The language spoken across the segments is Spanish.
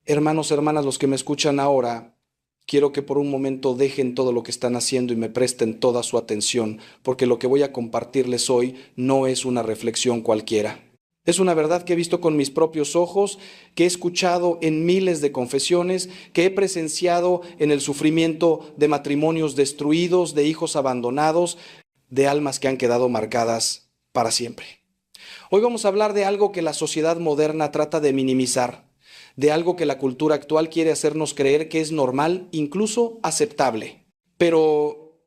Hermanos, hermanas, los que me escuchan ahora, quiero que por un momento dejen todo lo que están haciendo y me presten toda su atención, porque lo que voy a compartirles hoy no es una reflexión cualquiera. Es una verdad que he visto con mis propios ojos, que he escuchado en miles de confesiones, que he presenciado en el sufrimiento de matrimonios destruidos, de hijos abandonados, de almas que han quedado marcadas para siempre. Hoy vamos a hablar de algo que la sociedad moderna trata de minimizar, de algo que la cultura actual quiere hacernos creer que es normal, incluso aceptable. Pero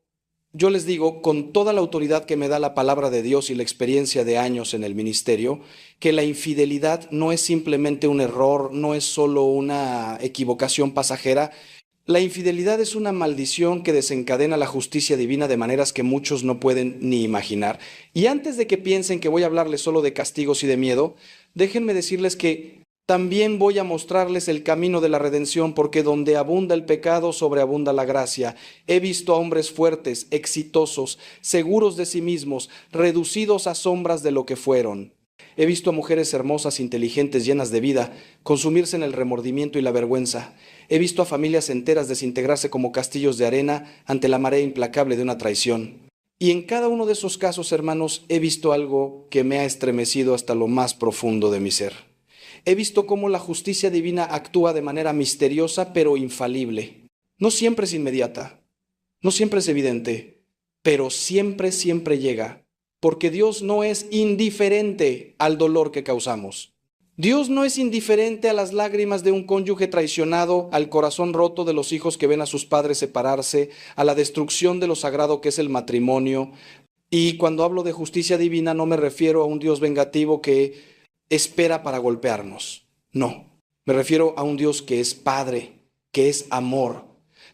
yo les digo, con toda la autoridad que me da la palabra de Dios y la experiencia de años en el ministerio, que la infidelidad no es simplemente un error, no es solo una equivocación pasajera. La infidelidad es una maldición que desencadena la justicia divina de maneras que muchos no pueden ni imaginar. Y antes de que piensen que voy a hablarles solo de castigos y de miedo, déjenme decirles que también voy a mostrarles el camino de la redención, porque donde abunda el pecado, sobreabunda la gracia. He visto a hombres fuertes, exitosos, seguros de sí mismos, reducidos a sombras de lo que fueron. He visto a mujeres hermosas, inteligentes, llenas de vida, consumirse en el remordimiento y la vergüenza. He visto a familias enteras desintegrarse como castillos de arena ante la marea implacable de una traición. Y en cada uno de esos casos, hermanos, he visto algo que me ha estremecido hasta lo más profundo de mi ser. He visto cómo la justicia divina actúa de manera misteriosa pero infalible. No siempre es inmediata, no siempre es evidente, pero siempre, siempre llega, porque Dios no es indiferente al dolor que causamos. Dios no es indiferente a las lágrimas de un cónyuge traicionado, al corazón roto de los hijos que ven a sus padres separarse, a la destrucción de lo sagrado que es el matrimonio. Y cuando hablo de justicia divina no me refiero a un Dios vengativo que espera para golpearnos. No, me refiero a un Dios que es Padre, que es amor,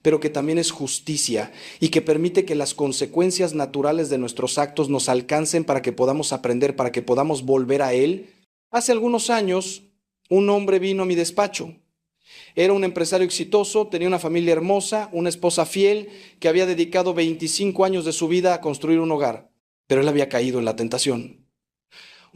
pero que también es justicia y que permite que las consecuencias naturales de nuestros actos nos alcancen para que podamos aprender, para que podamos volver a Él. Hace algunos años, un hombre vino a mi despacho. Era un empresario exitoso, tenía una familia hermosa, una esposa fiel que había dedicado 25 años de su vida a construir un hogar, pero él había caído en la tentación.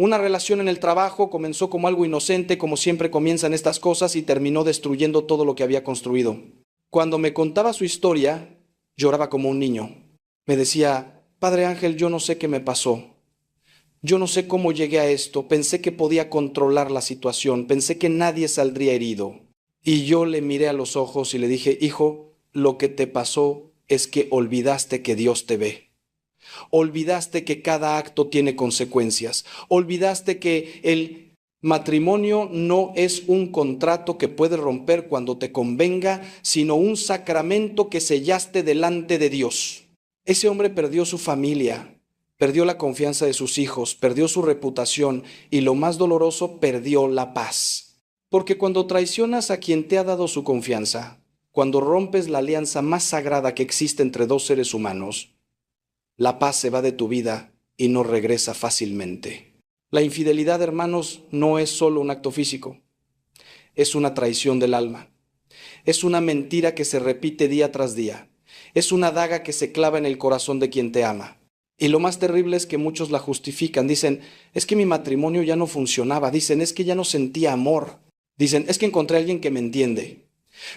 Una relación en el trabajo comenzó como algo inocente, como siempre comienzan estas cosas, y terminó destruyendo todo lo que había construido. Cuando me contaba su historia, lloraba como un niño. Me decía: Padre Ángel, yo no sé qué me pasó. Yo no sé cómo llegué a esto. Pensé que podía controlar la situación. Pensé que nadie saldría herido. Y yo le miré a los ojos y le dije: Hijo, lo que te pasó es que olvidaste que Dios te ve. Olvidaste que cada acto tiene consecuencias. Olvidaste que el matrimonio no es un contrato que puedes romper cuando te convenga, sino un sacramento que sellaste delante de Dios. Ese hombre perdió su familia, perdió la confianza de sus hijos, perdió su reputación y, lo más doloroso, perdió la paz. Porque cuando traicionas a quien te ha dado su confianza, cuando rompes la alianza más sagrada que existe entre dos seres humanos, la paz se va de tu vida y no regresa fácilmente. La infidelidad, hermanos, no es solo un acto físico, es una traición del alma. Es una mentira que se repite día tras día. Es una daga que se clava en el corazón de quien te ama. Y lo más terrible es que muchos la justifican. Dicen: es que mi matrimonio ya no funcionaba. Dicen: es que ya no sentía amor. Dicen: es que encontré a alguien que me entiende.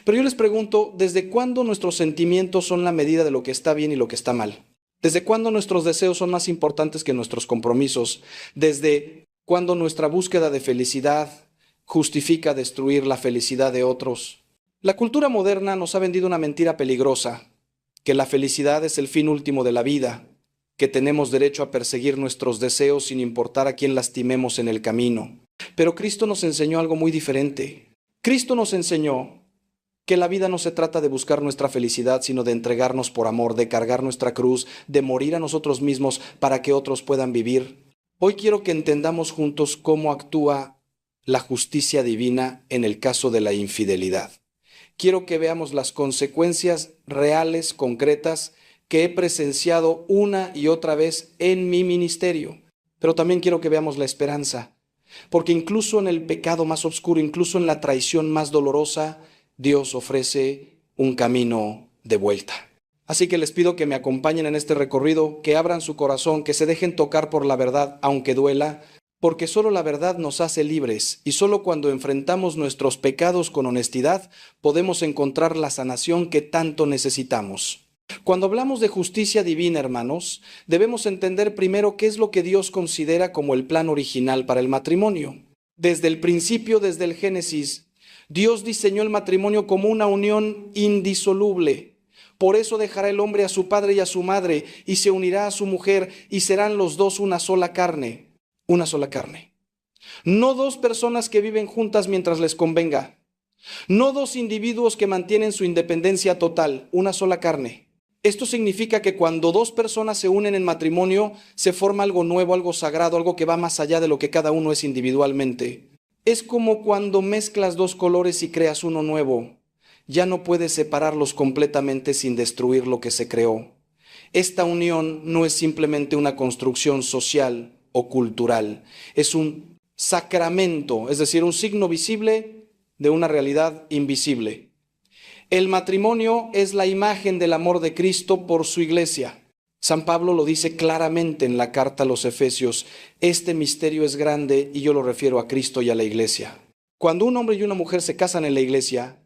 Pero yo les pregunto, ¿desde cuándo nuestros sentimientos son la medida de lo que está bien y lo que está mal? ¿Desde cuándo nuestros deseos son más importantes que nuestros compromisos? ¿Desde cuándo nuestra búsqueda de felicidad justifica destruir la felicidad de otros? La cultura moderna nos ha vendido una mentira peligrosa, que la felicidad es el fin último de la vida, que tenemos derecho a perseguir nuestros deseos sin importar a quién lastimemos en el camino. Pero Cristo nos enseñó algo muy diferente. Cristo nos enseñó que la vida no se trata de buscar nuestra felicidad, sino de entregarnos por amor, de cargar nuestra cruz, de morir a nosotros mismos para que otros puedan vivir. Hoy quiero que entendamos juntos cómo actúa la justicia divina en el caso de la infidelidad. Quiero que veamos las consecuencias reales, concretas, que he presenciado una y otra vez en mi ministerio. Pero también quiero que veamos la esperanza, porque incluso en el pecado más oscuro, incluso en la traición más dolorosa, Dios ofrece un camino de vuelta. Así que les pido que me acompañen en este recorrido, que abran su corazón, que se dejen tocar por la verdad, aunque duela, porque solo la verdad nos hace libres y solo cuando enfrentamos nuestros pecados con honestidad podemos encontrar la sanación que tanto necesitamos. Cuando hablamos de justicia divina, hermanos, debemos entender primero qué es lo que Dios considera como el plan original para el matrimonio. Desde el principio, desde el Génesis, Dios diseñó el matrimonio como una unión indisoluble. Por eso dejará el hombre a su padre y a su madre y se unirá a su mujer y serán los dos una sola carne. Una sola carne. No dos personas que viven juntas mientras les convenga. No dos individuos que mantienen su independencia total. Una sola carne. Esto significa que cuando dos personas se unen en matrimonio, se forma algo nuevo, algo sagrado, algo que va más allá de lo que cada uno es individualmente. Es como cuando mezclas dos colores y creas uno nuevo. Ya no puedes separarlos completamente sin destruir lo que se creó. Esta unión no es simplemente una construcción social o cultural, es un sacramento, es decir, un signo visible de una realidad invisible. El matrimonio es la imagen del amor de Cristo por su iglesia. San Pablo lo dice claramente en la carta a los Efesios: este misterio es grande y yo lo refiero a Cristo y a la iglesia. Cuando un hombre y una mujer se casan en la iglesia,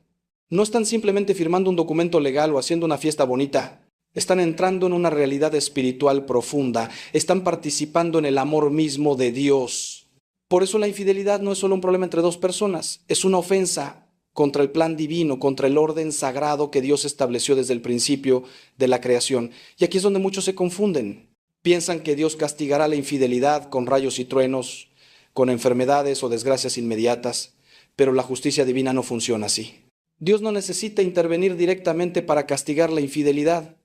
no están simplemente firmando un documento legal o haciendo una fiesta bonita. Están entrando en una realidad espiritual profunda, están participando en el amor mismo de Dios. Por eso la infidelidad no es solo un problema entre dos personas, es una ofensa contra el plan divino, contra el orden sagrado que Dios estableció desde el principio de la creación. Y aquí es donde muchos se confunden. Piensan que Dios castigará la infidelidad con rayos y truenos, con enfermedades o desgracias inmediatas, pero la justicia divina no funciona así. Dios no necesita intervenir directamente para castigar la infidelidad,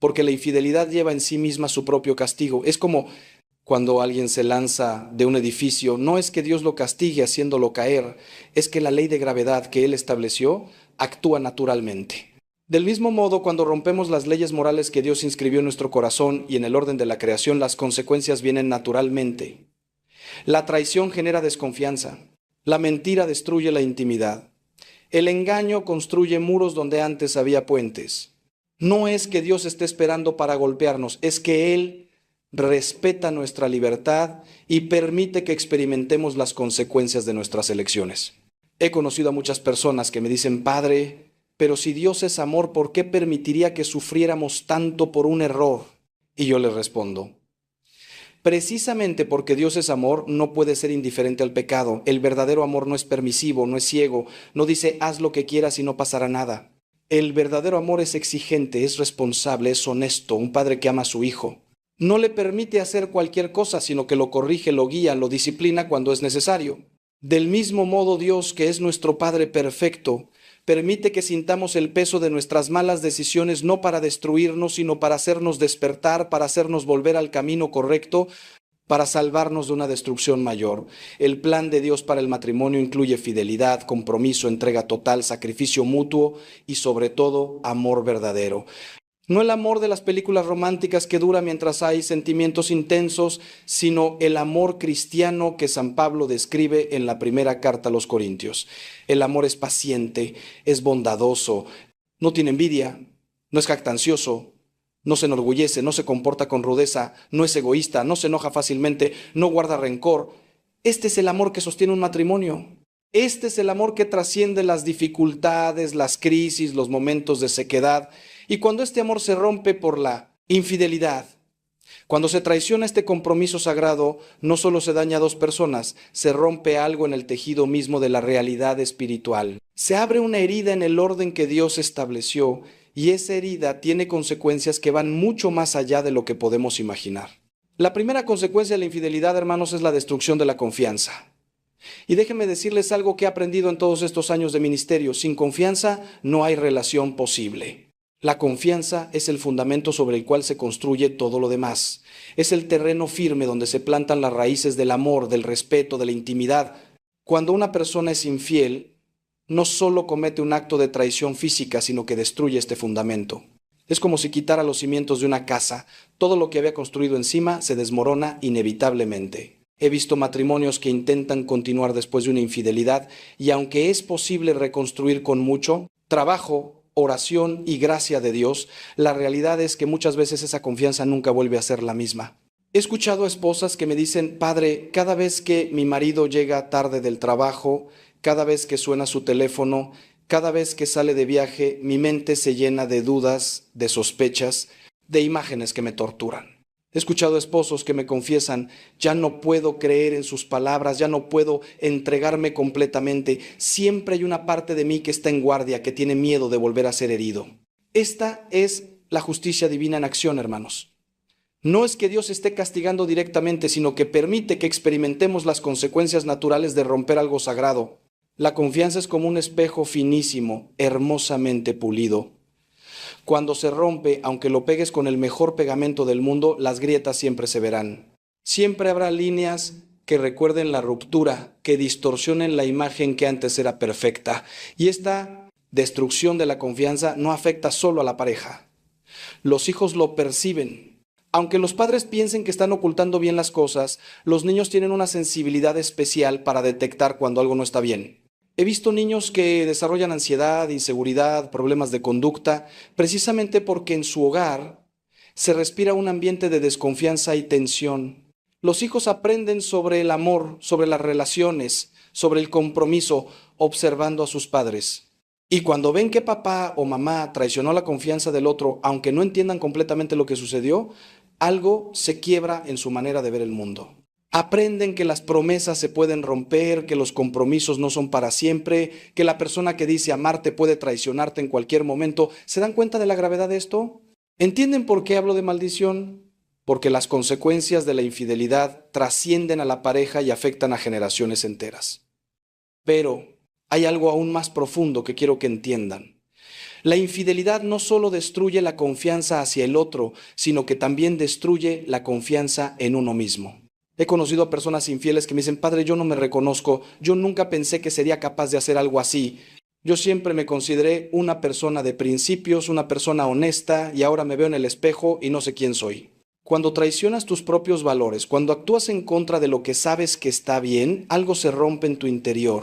porque la infidelidad lleva en sí misma su propio castigo. Es como cuando alguien se lanza de un edificio, no es que Dios lo castigue haciéndolo caer, es que la ley de gravedad que Él estableció actúa naturalmente. Del mismo modo, cuando rompemos las leyes morales que Dios inscribió en nuestro corazón y en el orden de la creación, las consecuencias vienen naturalmente. La traición genera desconfianza, la mentira destruye la intimidad, el engaño construye muros donde antes había puentes. No es que Dios esté esperando para golpearnos, es que Él respeta nuestra libertad y permite que experimentemos las consecuencias de nuestras elecciones. He conocido a muchas personas que me dicen: Padre, pero si Dios es amor, ¿por qué permitiría que sufriéramos tanto por un error? Y yo les respondo: precisamente porque Dios es amor, no puede ser indiferente al pecado. El verdadero amor no es permisivo, no es ciego, no dice haz lo que quieras y no pasará nada. El verdadero amor es exigente, es responsable, es honesto, un padre que ama a su hijo. No le permite hacer cualquier cosa, sino que lo corrige, lo guía, lo disciplina cuando es necesario. Del mismo modo, Dios, que es nuestro Padre perfecto, permite que sintamos el peso de nuestras malas decisiones, no para destruirnos, sino para hacernos despertar, para hacernos volver al camino correcto, para salvarnos de una destrucción mayor. El plan de Dios para el matrimonio incluye fidelidad, compromiso, entrega total, sacrificio mutuo y sobre todo amor verdadero. No el amor de las películas románticas que dura mientras hay sentimientos intensos, sino el amor cristiano que San Pablo describe en la primera carta a los Corintios. El amor es paciente, es bondadoso, no tiene envidia, no es jactancioso, no se enorgullece, no se comporta con rudeza, no es egoísta, no se enoja fácilmente, no guarda rencor. Este es el amor que sostiene un matrimonio. Este es el amor que trasciende las dificultades, las crisis, los momentos de sequedad. Y cuando este amor se rompe por la infidelidad, cuando se traiciona este compromiso sagrado, no solo se daña a dos personas, se rompe algo en el tejido mismo de la realidad espiritual. Se abre una herida en el orden que Dios estableció y esa herida tiene consecuencias que van mucho más allá de lo que podemos imaginar. La primera consecuencia de la infidelidad, hermanos, es la destrucción de la confianza. Y déjenme decirles algo que he aprendido en todos estos años de ministerio. Sin confianza no hay relación posible. La confianza es el fundamento sobre el cual se construye todo lo demás. Es el terreno firme donde se plantan las raíces del amor, del respeto, de la intimidad. Cuando una persona es infiel, no solo comete un acto de traición física, sino que destruye este fundamento. Es como si quitara los cimientos de una casa. Todo lo que había construido encima se desmorona inevitablemente. He visto matrimonios que intentan continuar después de una infidelidad y aunque es posible reconstruir con mucho trabajo, oración y gracia de Dios, la realidad es que muchas veces esa confianza nunca vuelve a ser la misma. He escuchado a esposas que me dicen, padre, cada vez que mi marido llega tarde del trabajo, cada vez que suena su teléfono, cada vez que sale de viaje, mi mente se llena de dudas, de sospechas, de imágenes que me torturan. He escuchado esposos que me confiesan, ya no puedo creer en sus palabras, ya no puedo entregarme completamente, siempre hay una parte de mí que está en guardia, que tiene miedo de volver a ser herido. Esta es la justicia divina en acción, hermanos. No es que Dios esté castigando directamente, sino que permite que experimentemos las consecuencias naturales de romper algo sagrado. La confianza es como un espejo finísimo, hermosamente pulido. Cuando se rompe, aunque lo pegues con el mejor pegamento del mundo, las grietas siempre se verán. Siempre habrá líneas que recuerden la ruptura, que distorsionen la imagen que antes era perfecta. Y esta destrucción de la confianza no afecta solo a la pareja. Los hijos lo perciben. Aunque los padres piensen que están ocultando bien las cosas, los niños tienen una sensibilidad especial para detectar cuando algo no está bien. He visto niños que desarrollan ansiedad, inseguridad, problemas de conducta, precisamente porque en su hogar se respira un ambiente de desconfianza y tensión. Los hijos aprenden sobre el amor, sobre las relaciones, sobre el compromiso, observando a sus padres. Y cuando ven que papá o mamá traicionó la confianza del otro, aunque no entiendan completamente lo que sucedió, algo se quiebra en su manera de ver el mundo. Aprenden que las promesas se pueden romper, que los compromisos no son para siempre, que la persona que dice amarte puede traicionarte en cualquier momento. ¿Se dan cuenta de la gravedad de esto? ¿Entienden por qué hablo de maldición? Porque las consecuencias de la infidelidad trascienden a la pareja y afectan a generaciones enteras. Pero hay algo aún más profundo que quiero que entiendan. La infidelidad no solo destruye la confianza hacia el otro, sino que también destruye la confianza en uno mismo. He conocido a personas infieles que me dicen, padre, yo no me reconozco, yo nunca pensé que sería capaz de hacer algo así. Yo siempre me consideré una persona de principios, una persona honesta, y ahora me veo en el espejo y no sé quién soy. Cuando traicionas tus propios valores, cuando actúas en contra de lo que sabes que está bien, algo se rompe en tu interior.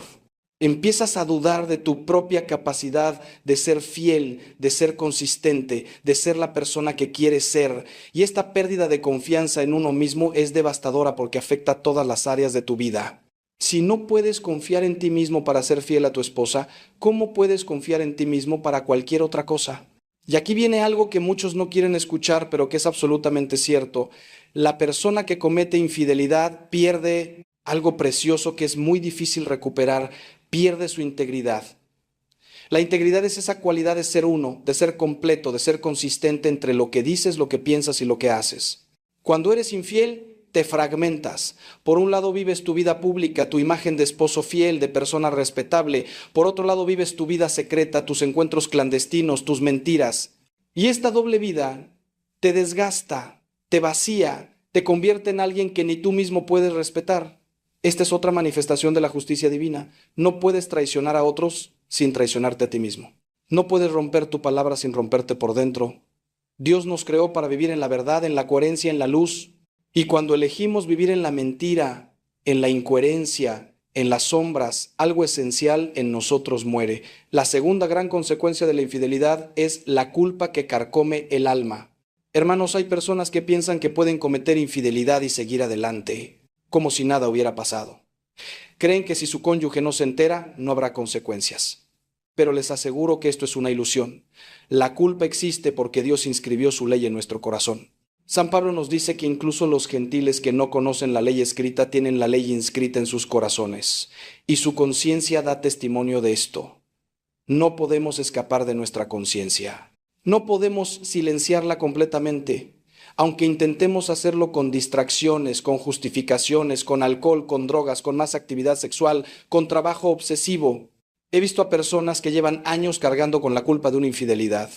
Empiezas a dudar de tu propia capacidad de ser fiel, de ser consistente, de ser la persona que quieres ser. Y esta pérdida de confianza en uno mismo es devastadora porque afecta todas las áreas de tu vida. Si no puedes confiar en ti mismo para ser fiel a tu esposa, ¿cómo puedes confiar en ti mismo para cualquier otra cosa? Y aquí viene algo que muchos no quieren escuchar, pero que es absolutamente cierto. La persona que comete infidelidad pierde algo precioso que es muy difícil recuperar, pierde su integridad. La integridad es esa cualidad de ser uno, de ser completo, de ser consistente entre lo que dices, lo que piensas y lo que haces. Cuando eres infiel, te fragmentas. Por un lado vives tu vida pública, tu imagen de esposo fiel, de persona respetable. Por otro lado vives tu vida secreta, tus encuentros clandestinos, tus mentiras. Y esta doble vida te desgasta, te vacía, te convierte en alguien que ni tú mismo puedes respetar. Esta es otra manifestación de la justicia divina. No puedes traicionar a otros sin traicionarte a ti mismo. No puedes romper tu palabra sin romperte por dentro. Dios nos creó para vivir en la verdad, en la coherencia, en la luz. Y cuando elegimos vivir en la mentira, en la incoherencia, en las sombras, algo esencial en nosotros muere. La segunda gran consecuencia de la infidelidad es la culpa que carcome el alma. Hermanos, hay personas que piensan que pueden cometer infidelidad y seguir adelante, como si nada hubiera pasado. Creen que si su cónyuge no se entera, no habrá consecuencias. Pero les aseguro que esto es una ilusión. La culpa existe porque Dios inscribió su ley en nuestro corazón. San Pablo nos dice que incluso los gentiles que no conocen la ley escrita tienen la ley inscrita en sus corazones, y su conciencia da testimonio de esto. No podemos escapar de nuestra conciencia. No podemos silenciarla completamente. Aunque intentemos hacerlo con distracciones, con justificaciones, con alcohol, con drogas, con más actividad sexual, con trabajo obsesivo. He visto a personas que llevan años cargando con la culpa de una infidelidad.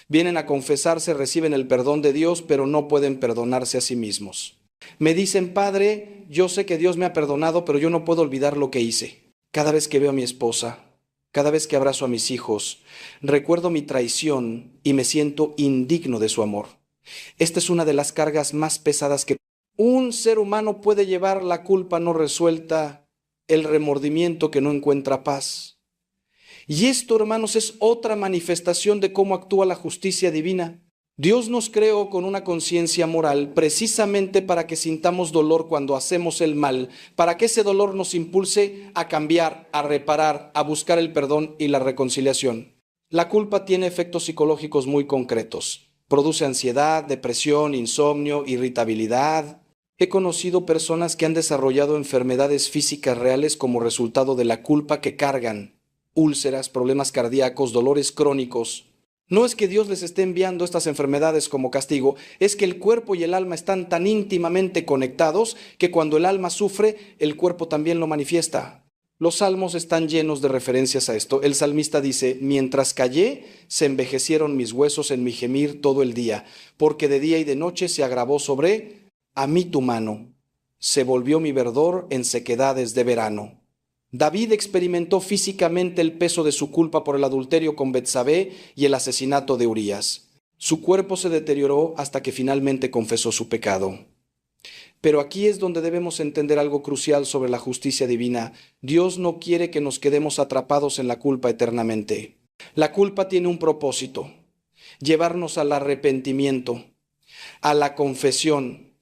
Vienen a confesarse, reciben el perdón de Dios, pero no pueden perdonarse a sí mismos. Me dicen, padre, yo sé que Dios me ha perdonado, pero yo no puedo olvidar lo que hice. Cada vez que veo a mi esposa, cada vez que abrazo a mis hijos, recuerdo mi traición y me siento indigno de su amor. Esta es una de las cargas más pesadas que un ser humano puede llevar: la culpa no resuelta, el remordimiento que no encuentra paz. Y esto, hermanos, es otra manifestación de cómo actúa la justicia divina. Dios nos creó con una conciencia moral precisamente para que sintamos dolor cuando hacemos el mal, para que ese dolor nos impulse a cambiar, a reparar, a buscar el perdón y la reconciliación. La culpa tiene efectos psicológicos muy concretos. Produce ansiedad, depresión, insomnio, irritabilidad. He conocido personas que han desarrollado enfermedades físicas reales como resultado de la culpa que cargan: úlceras, problemas cardíacos, dolores crónicos. No es que Dios les esté enviando estas enfermedades como castigo, es que el cuerpo y el alma están tan íntimamente conectados que cuando el alma sufre, el cuerpo también lo manifiesta. Los salmos están llenos de referencias a esto. El salmista dice: mientras callé, se envejecieron mis huesos en mi gemir todo el día, porque de día y de noche se agravó sobre a mí tu mano. Se volvió mi verdor en sequedades de verano. David experimentó físicamente el peso de su culpa por el adulterio con Betsabé y el asesinato de Urías. Su cuerpo se deterioró hasta que finalmente confesó su pecado. Pero aquí es donde debemos entender algo crucial sobre la justicia divina. Dios no quiere que nos quedemos atrapados en la culpa eternamente. La culpa tiene un propósito: llevarnos al arrepentimiento, a la confesión,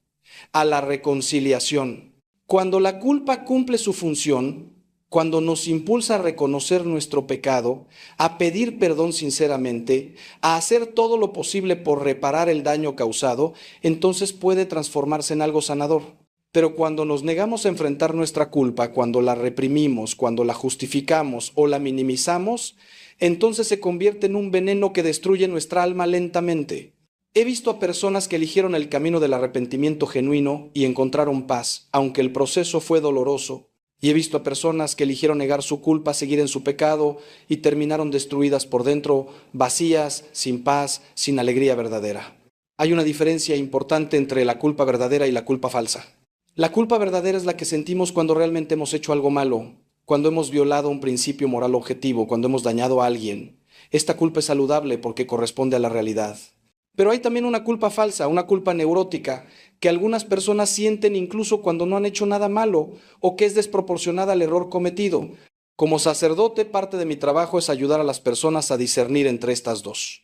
a la reconciliación. Cuando la culpa cumple su función, cuando nos impulsa a reconocer nuestro pecado, a pedir perdón sinceramente, a hacer todo lo posible por reparar el daño causado, entonces puede transformarse en algo sanador. Pero cuando nos negamos a enfrentar nuestra culpa, cuando la reprimimos, cuando la justificamos o la minimizamos, entonces se convierte en un veneno que destruye nuestra alma lentamente. He visto a personas que eligieron el camino del arrepentimiento genuino y encontraron paz, aunque el proceso fue doloroso. Y he visto a personas que eligieron negar su culpa, seguir en su pecado y terminaron destruidas por dentro, vacías, sin paz, sin alegría verdadera. Hay una diferencia importante entre la culpa verdadera y la culpa falsa. La culpa verdadera es la que sentimos cuando realmente hemos hecho algo malo, cuando hemos violado un principio moral objetivo, cuando hemos dañado a alguien. Esta culpa es saludable porque corresponde a la realidad. Pero hay también una culpa falsa, una culpa neurótica, que algunas personas sienten incluso cuando no han hecho nada malo o que es desproporcionada al error cometido. Como sacerdote, parte de mi trabajo es ayudar a las personas a discernir entre estas dos.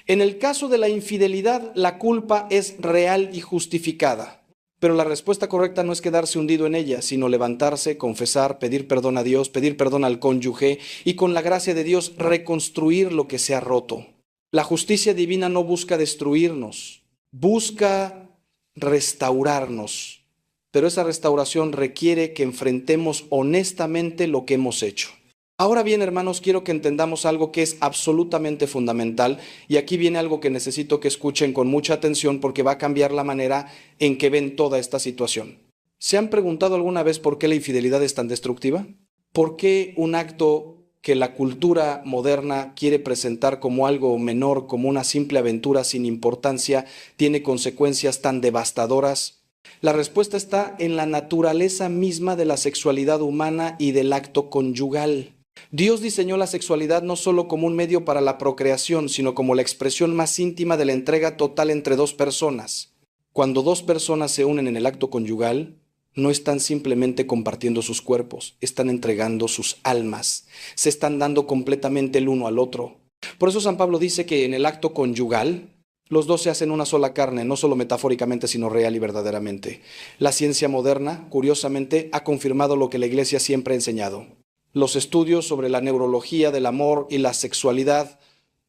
En el caso de la infidelidad, la culpa es real y justificada, pero la respuesta correcta no es quedarse hundido en ella, sino levantarse, confesar, pedir perdón a Dios, pedir perdón al cónyuge y con la gracia de Dios reconstruir lo que se ha roto. La justicia divina no busca destruirnos, busca restaurarnos, pero esa restauración requiere que enfrentemos honestamente lo que hemos hecho. Ahora bien, hermanos, quiero que entendamos algo que es absolutamente fundamental, y aquí viene algo que necesito que escuchen con mucha atención porque va a cambiar la manera en que ven toda esta situación. ¿Se han preguntado alguna vez por qué la infidelidad es tan destructiva? ¿Por qué un acto que la cultura moderna quiere presentar como algo menor, como una simple aventura sin importancia, tiene consecuencias tan devastadoras? La respuesta está en la naturaleza misma de la sexualidad humana y del acto conyugal. Dios diseñó la sexualidad no solo como un medio para la procreación, sino como la expresión más íntima de la entrega total entre dos personas. Cuando dos personas se unen en el acto conyugal, no están simplemente compartiendo sus cuerpos, están entregando sus almas, se están dando completamente el uno al otro. Por eso San Pablo dice que en el acto conyugal, los dos se hacen una sola carne, no solo metafóricamente, sino real y verdaderamente. La ciencia moderna, curiosamente, ha confirmado lo que la Iglesia siempre ha enseñado. Los estudios sobre la neurología del amor y la sexualidad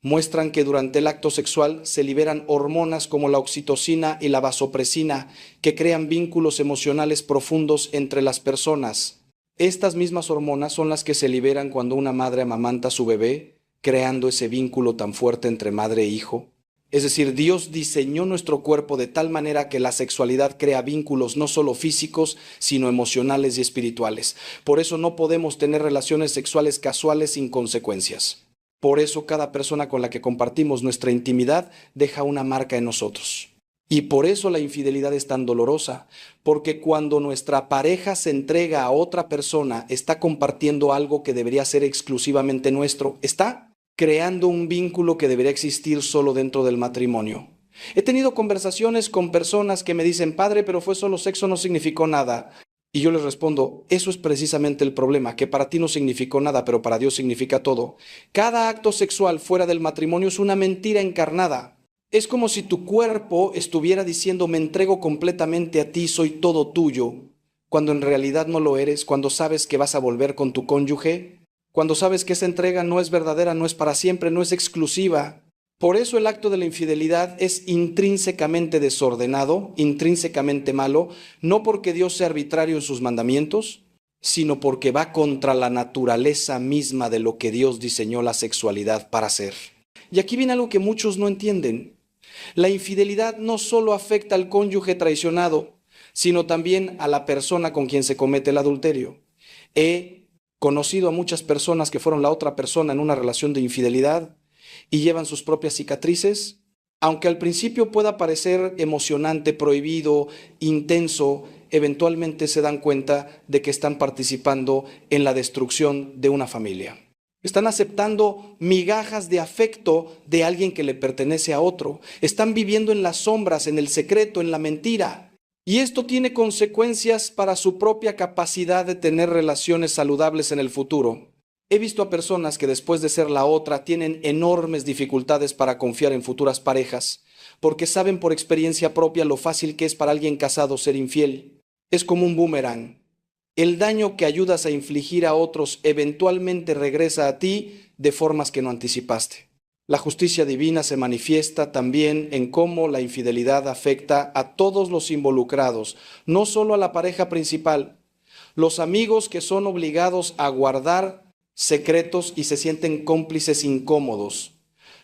muestran que durante el acto sexual se liberan hormonas como la oxitocina y la vasopresina que crean vínculos emocionales profundos entre las personas. Estas mismas hormonas son las que se liberan cuando una madre amamanta a su bebé, creando ese vínculo tan fuerte entre madre e hijo. Es decir, Dios diseñó nuestro cuerpo de tal manera que la sexualidad crea vínculos no solo físicos, sino emocionales y espirituales. Por eso no podemos tener relaciones sexuales casuales sin consecuencias. Por eso cada persona con la que compartimos nuestra intimidad deja una marca en nosotros. Y por eso la infidelidad es tan dolorosa, porque cuando nuestra pareja se entrega a otra persona, está compartiendo algo que debería ser exclusivamente nuestro, está creando un vínculo que debería existir solo dentro del matrimonio. He tenido conversaciones con personas que me dicen: padre, pero fue solo sexo, no significó nada. Y yo les respondo: eso es precisamente el problema, que para ti no significó nada, pero para Dios significa todo. Cada acto sexual fuera del matrimonio es una mentira encarnada. Es como si tu cuerpo estuviera diciendo, me entrego completamente a ti, soy todo tuyo, cuando en realidad no lo eres, cuando sabes que vas a volver con tu cónyuge, cuando sabes que esa entrega no es verdadera, no es para siempre, no es exclusiva. Por eso el acto de la infidelidad es intrínsecamente desordenado, intrínsecamente malo, no porque Dios sea arbitrario en sus mandamientos, sino porque va contra la naturaleza misma de lo que Dios diseñó la sexualidad para hacer. Y aquí viene algo que muchos no entienden. La infidelidad no solo afecta al cónyuge traicionado, sino también a la persona con quien se comete el adulterio. He conocido a muchas personas que fueron la otra persona en una relación de infidelidad y llevan sus propias cicatrices. Aunque al principio pueda parecer emocionante, prohibido, intenso, eventualmente se dan cuenta de que están participando en la destrucción de una familia. Están aceptando migajas de afecto de alguien que le pertenece a otro. Están viviendo en las sombras, en el secreto, en la mentira. Y esto tiene consecuencias para su propia capacidad de tener relaciones saludables en el futuro. He visto a personas que después de ser la otra tienen enormes dificultades para confiar en futuras parejas, porque saben por experiencia propia lo fácil que es para alguien casado ser infiel. Es como un boomerang. El daño que ayudas a infligir a otros eventualmente regresa a ti de formas que no anticipaste. La justicia divina se manifiesta también en cómo la infidelidad afecta a todos los involucrados, no solo a la pareja principal. Los amigos que son obligados a guardar secretos y se sienten cómplices incómodos.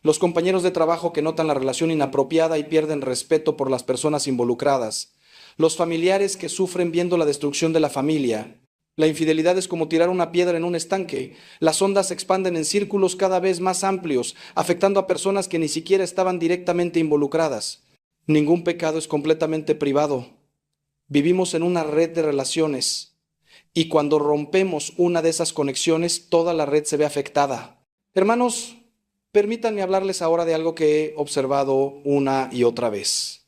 Los compañeros de trabajo que notan la relación inapropiada y pierden respeto por las personas involucradas. Los familiares que sufren viendo la destrucción de la familia. La infidelidad es como tirar una piedra en un estanque. Las ondas se expanden en círculos cada vez más amplios, afectando a personas que ni siquiera estaban directamente involucradas. Ningún pecado es completamente privado. Vivimos en una red de relaciones y cuando rompemos una de esas conexiones, toda la red se ve afectada. Hermanos, permítanme hablarles ahora de algo que he observado una y otra vez.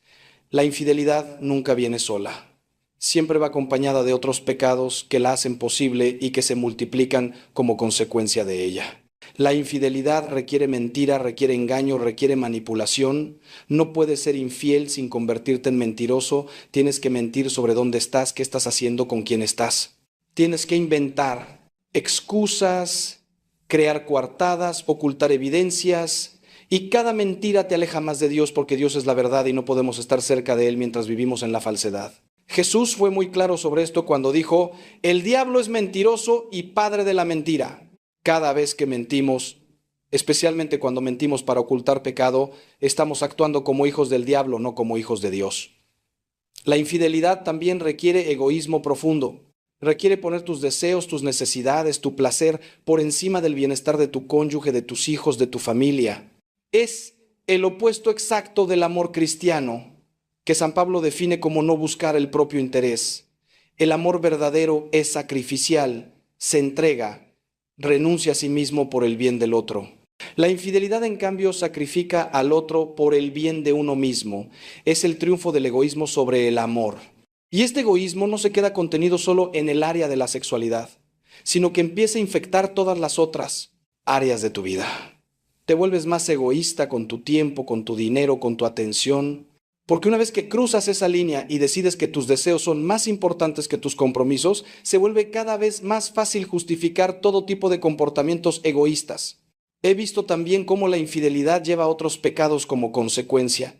La infidelidad nunca viene sola. Siempre va acompañada de otros pecados que la hacen posible y que se multiplican como consecuencia de ella. La infidelidad requiere mentira, requiere engaño, requiere manipulación. No puedes ser infiel sin convertirte en mentiroso. Tienes que mentir sobre dónde estás, qué estás haciendo, con quién estás. Tienes que inventar excusas, crear coartadas, ocultar evidencias. Y cada mentira te aleja más de Dios porque Dios es la verdad y no podemos estar cerca de Él mientras vivimos en la falsedad. Jesús fue muy claro sobre esto cuando dijo, el diablo es mentiroso y padre de la mentira. Cada vez que mentimos, especialmente cuando mentimos para ocultar pecado, estamos actuando como hijos del diablo, no como hijos de Dios. La infidelidad también requiere egoísmo profundo. Requiere poner tus deseos, tus necesidades, tu placer por encima del bienestar de tu cónyuge, de tus hijos, de tu familia. Es el opuesto exacto del amor cristiano, que San Pablo define como no buscar el propio interés. El amor verdadero es sacrificial, se entrega, renuncia a sí mismo por el bien del otro. La infidelidad, en cambio, sacrifica al otro por el bien de uno mismo. Es el triunfo del egoísmo sobre el amor. Y este egoísmo no se queda contenido solo en el área de la sexualidad, sino que empieza a infectar todas las otras áreas de tu vida. Te vuelves más egoísta con tu tiempo, con tu dinero, con tu atención. Porque una vez que cruzas esa línea y decides que tus deseos son más importantes que tus compromisos, se vuelve cada vez más fácil justificar todo tipo de comportamientos egoístas. He visto también cómo la infidelidad lleva a otros pecados como consecuencia.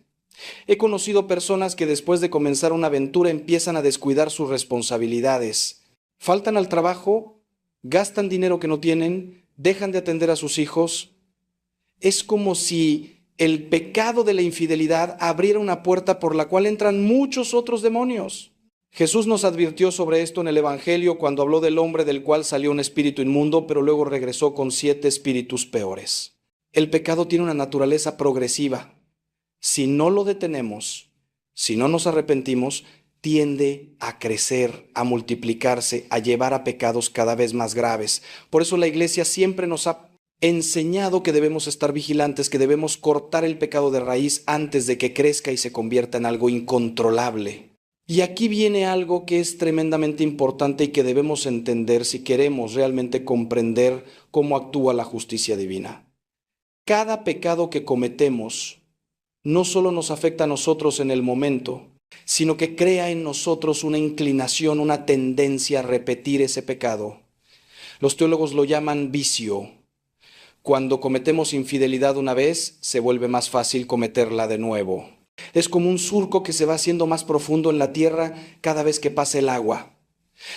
He conocido personas que después de comenzar una aventura empiezan a descuidar sus responsabilidades. Faltan al trabajo, gastan dinero que no tienen, dejan de atender a sus hijos. Es como si el pecado de la infidelidad abriera una puerta por la cual entran muchos otros demonios. Jesús nos advirtió sobre esto en el Evangelio cuando habló del hombre del cual salió un espíritu inmundo, pero luego regresó con 7 espíritus peores. El pecado tiene una naturaleza progresiva. Si no lo detenemos, si no nos arrepentimos, tiende a crecer, a multiplicarse, a llevar a pecados cada vez más graves. Por eso la Iglesia siempre nos ha enseñado que debemos estar vigilantes, que debemos cortar el pecado de raíz antes de que crezca y se convierta en algo incontrolable. Y aquí viene algo que es tremendamente importante y que debemos entender si queremos realmente comprender cómo actúa la justicia divina. Cada pecado que cometemos no solo nos afecta a nosotros en el momento, sino que crea en nosotros una inclinación, una tendencia a repetir ese pecado. Los teólogos lo llaman vicio. Cuando cometemos infidelidad una vez, se vuelve más fácil cometerla de nuevo. Es como un surco que se va haciendo más profundo en la tierra cada vez que pasa el agua.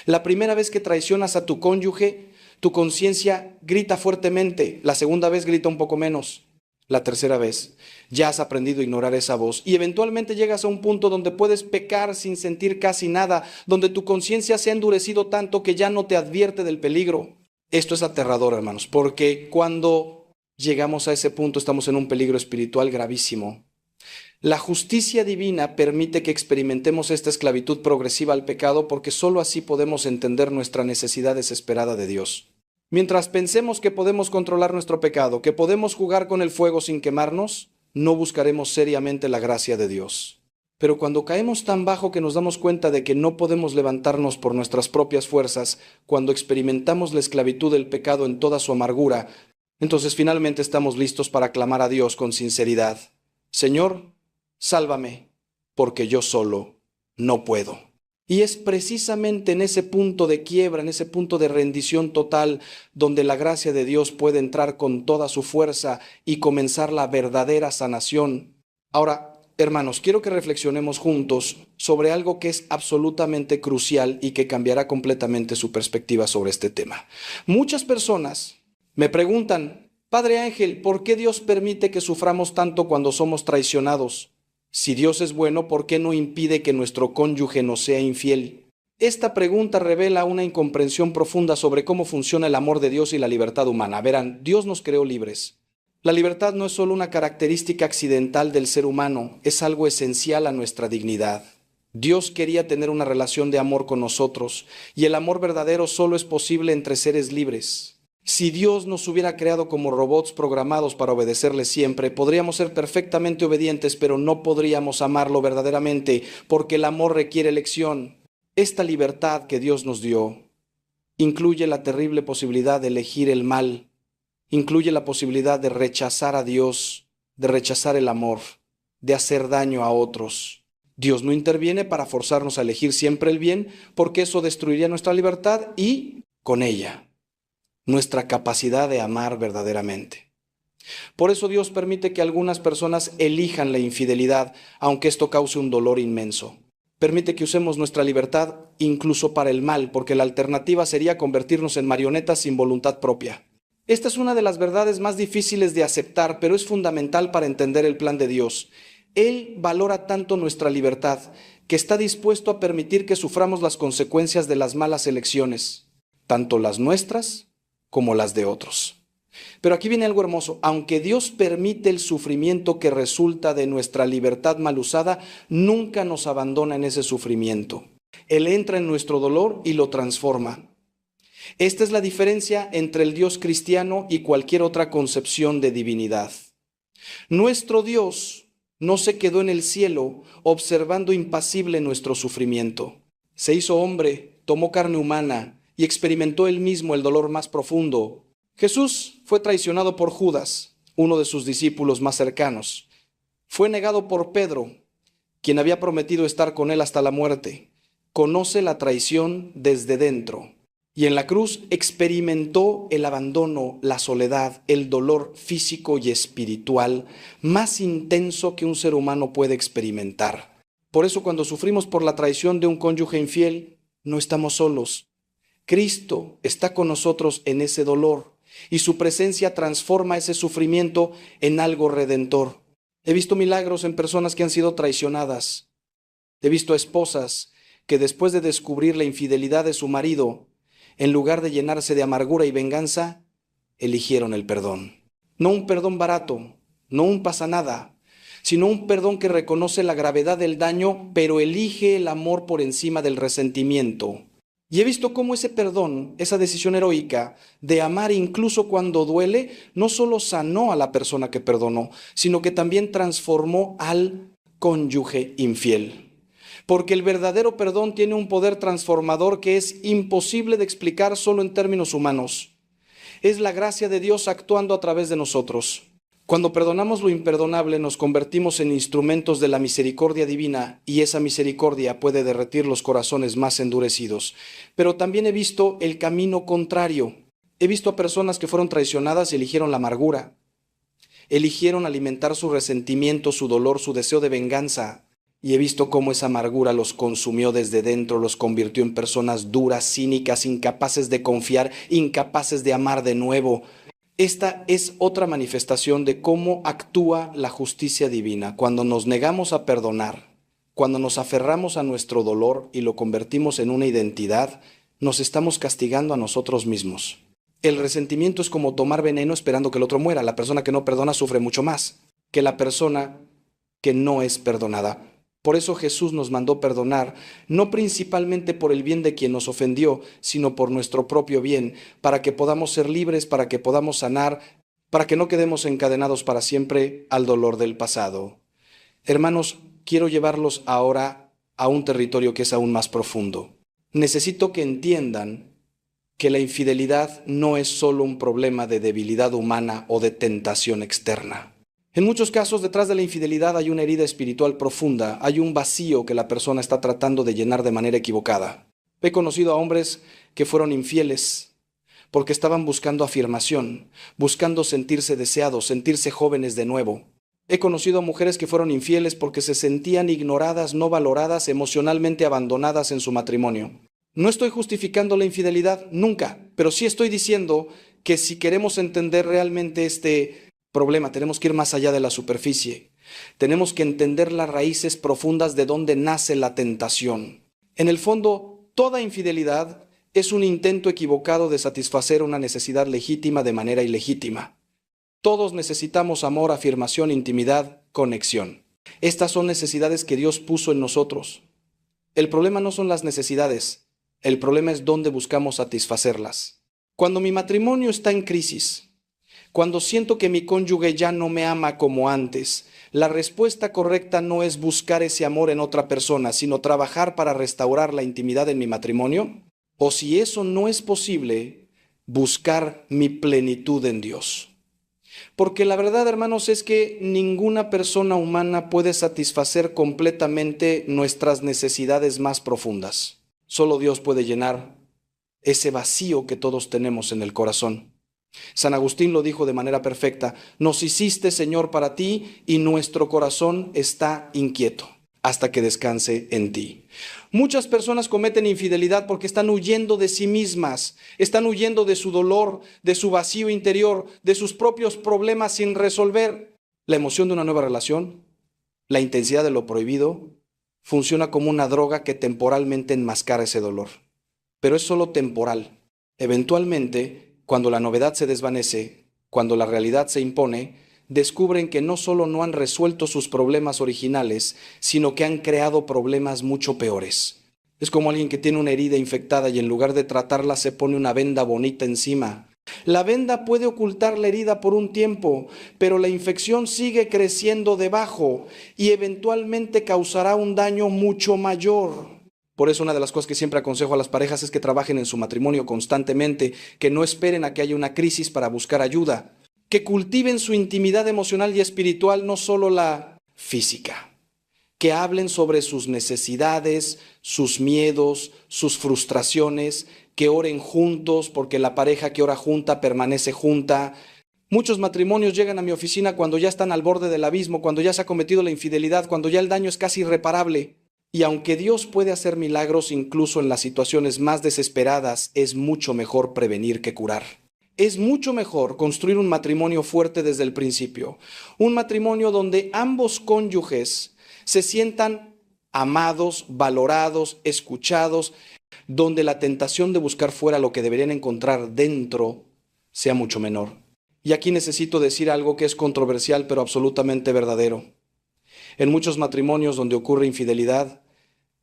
La primera vez que traicionas a tu cónyuge, tu conciencia grita fuertemente. La segunda vez grita un poco menos. La tercera vez, ya has aprendido a ignorar esa voz y eventualmente llegas a un punto donde puedes pecar sin sentir casi nada, donde tu conciencia se ha endurecido tanto que ya no te advierte del peligro. Esto es aterrador, hermanos, porque cuando llegamos a ese punto estamos en un peligro espiritual gravísimo. La justicia divina permite que experimentemos esta esclavitud progresiva al pecado porque sólo así podemos entender nuestra necesidad desesperada de Dios. Mientras pensemos que podemos controlar nuestro pecado, que podemos jugar con el fuego sin quemarnos, no buscaremos seriamente la gracia de Dios. Pero cuando caemos tan bajo que nos damos cuenta de que no podemos levantarnos por nuestras propias fuerzas, cuando experimentamos la esclavitud del pecado en toda su amargura, entonces finalmente estamos listos para clamar a Dios con sinceridad. Señor, sálvame, porque yo solo no puedo. Y es precisamente en ese punto de quiebra, en ese punto de rendición total, donde la gracia de Dios puede entrar con toda su fuerza y comenzar la verdadera sanación. Ahora, hermanos, quiero que reflexionemos juntos sobre algo que es absolutamente crucial y que cambiará completamente su perspectiva sobre este tema. Muchas personas me preguntan, Padre Ángel, ¿por qué Dios permite que suframos tanto cuando somos traicionados? Si Dios es bueno, ¿por qué no impide que nuestro cónyuge nos sea infiel? Esta pregunta revela una incomprensión profunda sobre cómo funciona el amor de Dios y la libertad humana. Verán, Dios nos creó libres. La libertad no es solo una característica accidental del ser humano, es algo esencial a nuestra dignidad. Dios quería tener una relación de amor con nosotros, y el amor verdadero solo es posible entre seres libres. Si Dios nos hubiera creado como robots programados para obedecerle siempre, podríamos ser perfectamente obedientes, pero no podríamos amarlo verdaderamente, porque el amor requiere elección. Esta libertad que Dios nos dio incluye la terrible posibilidad de elegir el mal, incluye la posibilidad de rechazar a Dios, de rechazar el amor, de hacer daño a otros. Dios no interviene para forzarnos a elegir siempre el bien, porque eso destruiría nuestra libertad y, con ella, nuestra capacidad de amar verdaderamente. Por eso Dios permite que algunas personas elijan la infidelidad, aunque esto cause un dolor inmenso. Permite que usemos nuestra libertad incluso para el mal, porque la alternativa sería convertirnos en marionetas sin voluntad propia. Esta es una de las verdades más difíciles de aceptar, pero es fundamental para entender el plan de Dios. Él valora tanto nuestra libertad, que está dispuesto a permitir que suframos las consecuencias de las malas elecciones, tanto las nuestras como las de otros. Pero aquí viene algo hermoso. Aunque Dios permite el sufrimiento que resulta de nuestra libertad mal usada, nunca nos abandona en ese sufrimiento. Él entra en nuestro dolor y lo transforma. Esta es la diferencia entre el Dios cristiano y cualquier otra concepción de divinidad. Nuestro Dios no se quedó en el cielo observando impasible nuestro sufrimiento. Se hizo hombre, tomó carne humana y experimentó él mismo el dolor más profundo. Jesús fue traicionado por Judas, uno de sus discípulos más cercanos. Fue negado por Pedro, quien había prometido estar con él hasta la muerte. Conoce la traición desde dentro. Y en la cruz experimentó el abandono, la soledad, el dolor físico y espiritual más intenso que un ser humano puede experimentar. Por eso cuando sufrimos por la traición de un cónyuge infiel, no estamos solos. Cristo está con nosotros en ese dolor y su presencia transforma ese sufrimiento en algo redentor. He visto milagros en personas que han sido traicionadas. He visto esposas que después de descubrir la infidelidad de su marido, en lugar de llenarse de amargura y venganza, eligieron el perdón. No un perdón barato, no un pasa nada, sino un perdón que reconoce la gravedad del daño, pero elige el amor por encima del resentimiento. Y he visto cómo ese perdón, esa decisión heroica de amar incluso cuando duele, no solo sanó a la persona que perdonó, sino que también transformó al cónyuge infiel. Porque el verdadero perdón tiene un poder transformador que es imposible de explicar solo en términos humanos. Es la gracia de Dios actuando a través de nosotros. Cuando perdonamos lo imperdonable, nos convertimos en instrumentos de la misericordia divina y esa misericordia puede derretir los corazones más endurecidos. Pero también he visto el camino contrario. He visto a personas que fueron traicionadas y eligieron la amargura. Eligieron alimentar su resentimiento, su dolor, su deseo de venganza. Y he visto cómo esa amargura los consumió desde dentro, los convirtió en personas duras, cínicas, incapaces de confiar, incapaces de amar de nuevo. Esta es otra manifestación de cómo actúa la justicia divina. Cuando nos negamos a perdonar, cuando nos aferramos a nuestro dolor y lo convertimos en una identidad, nos estamos castigando a nosotros mismos. El resentimiento es como tomar veneno esperando que el otro muera. La persona que no perdona sufre mucho más que la persona que no es perdonada. Por eso Jesús nos mandó perdonar, no principalmente por el bien de quien nos ofendió, sino por nuestro propio bien, para que podamos ser libres, para que podamos sanar, para que no quedemos encadenados para siempre al dolor del pasado. Hermanos, quiero llevarlos ahora a un territorio que es aún más profundo. Necesito que entiendan que la infidelidad no es solo un problema de debilidad humana o de tentación externa. En muchos casos, detrás de la infidelidad hay una herida espiritual profunda, hay un vacío que la persona está tratando de llenar de manera equivocada. He conocido a hombres que fueron infieles porque estaban buscando afirmación, buscando sentirse deseados, sentirse jóvenes de nuevo. He conocido a mujeres que fueron infieles porque se sentían ignoradas, no valoradas, emocionalmente abandonadas en su matrimonio. No estoy justificando la infidelidad, nunca, pero sí estoy diciendo que si queremos entender realmente este problema, tenemos que ir más allá de la superficie. Tenemos que entender las raíces profundas de donde nace la tentación. En el fondo, toda infidelidad es un intento equivocado de satisfacer una necesidad legítima de manera ilegítima. Todos necesitamos amor, afirmación, intimidad, conexión. Estas son necesidades que Dios puso en nosotros. El problema no son las necesidades, el problema es dónde buscamos satisfacerlas. Cuando mi matrimonio está en crisis, cuando siento que mi cónyuge ya no me ama como antes, la respuesta correcta no es buscar ese amor en otra persona, sino trabajar para restaurar la intimidad en mi matrimonio. O si eso no es posible, buscar mi plenitud en Dios. Porque la verdad, hermanos, es que ninguna persona humana puede satisfacer completamente nuestras necesidades más profundas. Solo Dios puede llenar ese vacío que todos tenemos en el corazón. San Agustín lo dijo de manera perfecta: nos hiciste, Señor, para ti, y nuestro corazón está inquieto hasta que descanse en ti. Muchas personas cometen infidelidad porque están huyendo de sí mismas, están huyendo de su dolor, de su vacío interior, de sus propios problemas sin resolver. La emoción de una nueva relación, la intensidad de lo prohibido, funciona como una droga que temporalmente enmascara ese dolor. Pero es solo temporal. Eventualmente, cuando la novedad se desvanece, cuando la realidad se impone, descubren que no solo no han resuelto sus problemas originales, sino que han creado problemas mucho peores. Es como alguien que tiene una herida infectada y en lugar de tratarla se pone una venda bonita encima. La venda puede ocultar la herida por un tiempo, pero la infección sigue creciendo debajo y eventualmente causará un daño mucho mayor. Por eso una de las cosas que siempre aconsejo a las parejas es que trabajen en su matrimonio constantemente, que no esperen a que haya una crisis para buscar ayuda, que cultiven su intimidad emocional y espiritual, no solo la física, que hablen sobre sus necesidades, sus miedos, sus frustraciones, que oren juntos, porque la pareja que ora junta permanece junta. Muchos matrimonios llegan a mi oficina cuando ya están al borde del abismo, cuando ya se ha cometido la infidelidad, cuando ya el daño es casi irreparable. Y aunque Dios puede hacer milagros incluso en las situaciones más desesperadas, es mucho mejor prevenir que curar. Es mucho mejor construir un matrimonio fuerte desde el principio. Un matrimonio donde ambos cónyuges se sientan amados, valorados, escuchados, donde la tentación de buscar fuera lo que deberían encontrar dentro sea mucho menor. Y aquí necesito decir algo que es controversial, pero absolutamente verdadero. En muchos matrimonios donde ocurre infidelidad,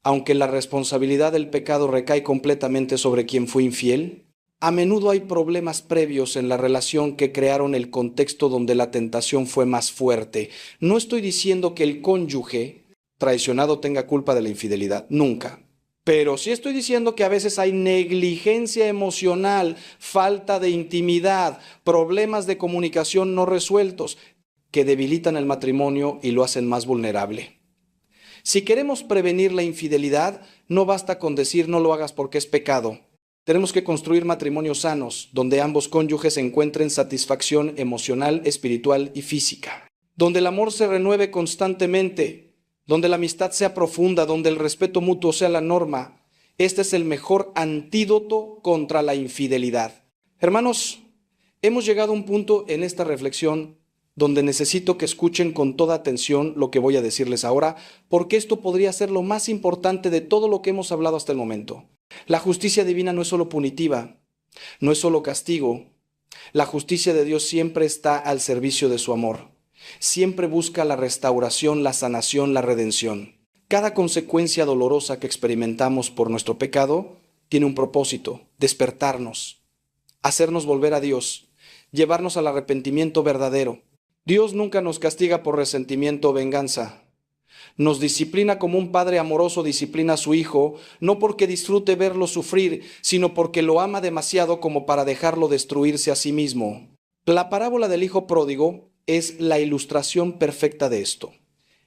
aunque la responsabilidad del pecado recae completamente sobre quien fue infiel, a menudo hay problemas previos en la relación que crearon el contexto donde la tentación fue más fuerte. No estoy diciendo que el cónyuge traicionado tenga culpa de la infidelidad, nunca. Pero sí estoy diciendo que a veces hay negligencia emocional, falta de intimidad, problemas de comunicación no resueltos. que debilitan el matrimonio y lo hacen más vulnerable. Si queremos prevenir la infidelidad, no basta con decir no lo hagas porque es pecado. Tenemos que construir matrimonios sanos, donde ambos cónyuges encuentren satisfacción emocional, espiritual y física. Donde el amor se renueve constantemente, donde la amistad sea profunda, donde el respeto mutuo sea la norma. Este es el mejor antídoto contra la infidelidad. Hermanos, hemos llegado a un punto en esta reflexión donde necesito que escuchen con toda atención lo que voy a decirles ahora, porque esto podría ser lo más importante de todo lo que hemos hablado hasta el momento. La justicia divina no es solo punitiva, no es solo castigo. La justicia de Dios siempre está al servicio de su amor. Siempre busca la restauración, la sanación, la redención. Cada consecuencia dolorosa que experimentamos por nuestro pecado tiene un propósito: despertarnos, hacernos volver a Dios, llevarnos al arrepentimiento verdadero. Dios nunca nos castiga por resentimiento o venganza. Nos disciplina como un padre amoroso disciplina a su hijo, no porque disfrute verlo sufrir, sino porque lo ama demasiado como para dejarlo destruirse a sí mismo. La parábola del hijo pródigo es la ilustración perfecta de esto.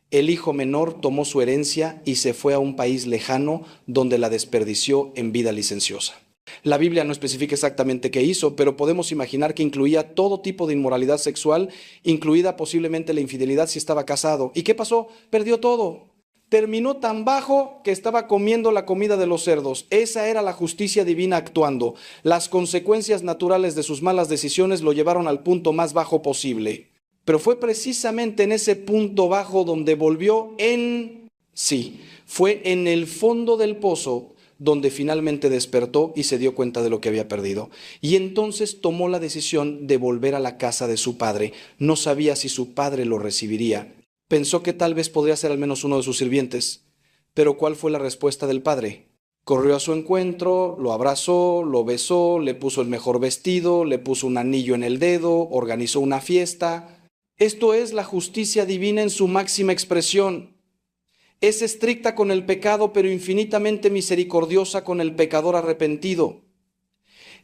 El hijo menor tomó su herencia y se fue a un país lejano donde la desperdició en vida licenciosa. La Biblia no especifica exactamente qué hizo, pero podemos imaginar que incluía todo tipo de inmoralidad sexual, incluida posiblemente la infidelidad si estaba casado. ¿Y qué pasó? Perdió todo. Terminó tan bajo que estaba comiendo la comida de los cerdos. Esa era la justicia divina actuando. Las consecuencias naturales de sus malas decisiones lo llevaron al punto más bajo posible. Pero fue precisamente en ese punto bajo donde volvió fue en el fondo del pozo donde finalmente despertó y se dio cuenta de lo que había perdido. Y entonces tomó la decisión de volver a la casa de su padre. No sabía si su padre lo recibiría. Pensó que tal vez podría ser al menos uno de sus sirvientes. Pero ¿cuál fue la respuesta del padre? Corrió a su encuentro, lo abrazó, lo besó, le puso el mejor vestido, le puso un anillo en el dedo, organizó una fiesta. Esto es la justicia divina en su máxima expresión. Es estricta con el pecado, pero infinitamente misericordiosa con el pecador arrepentido.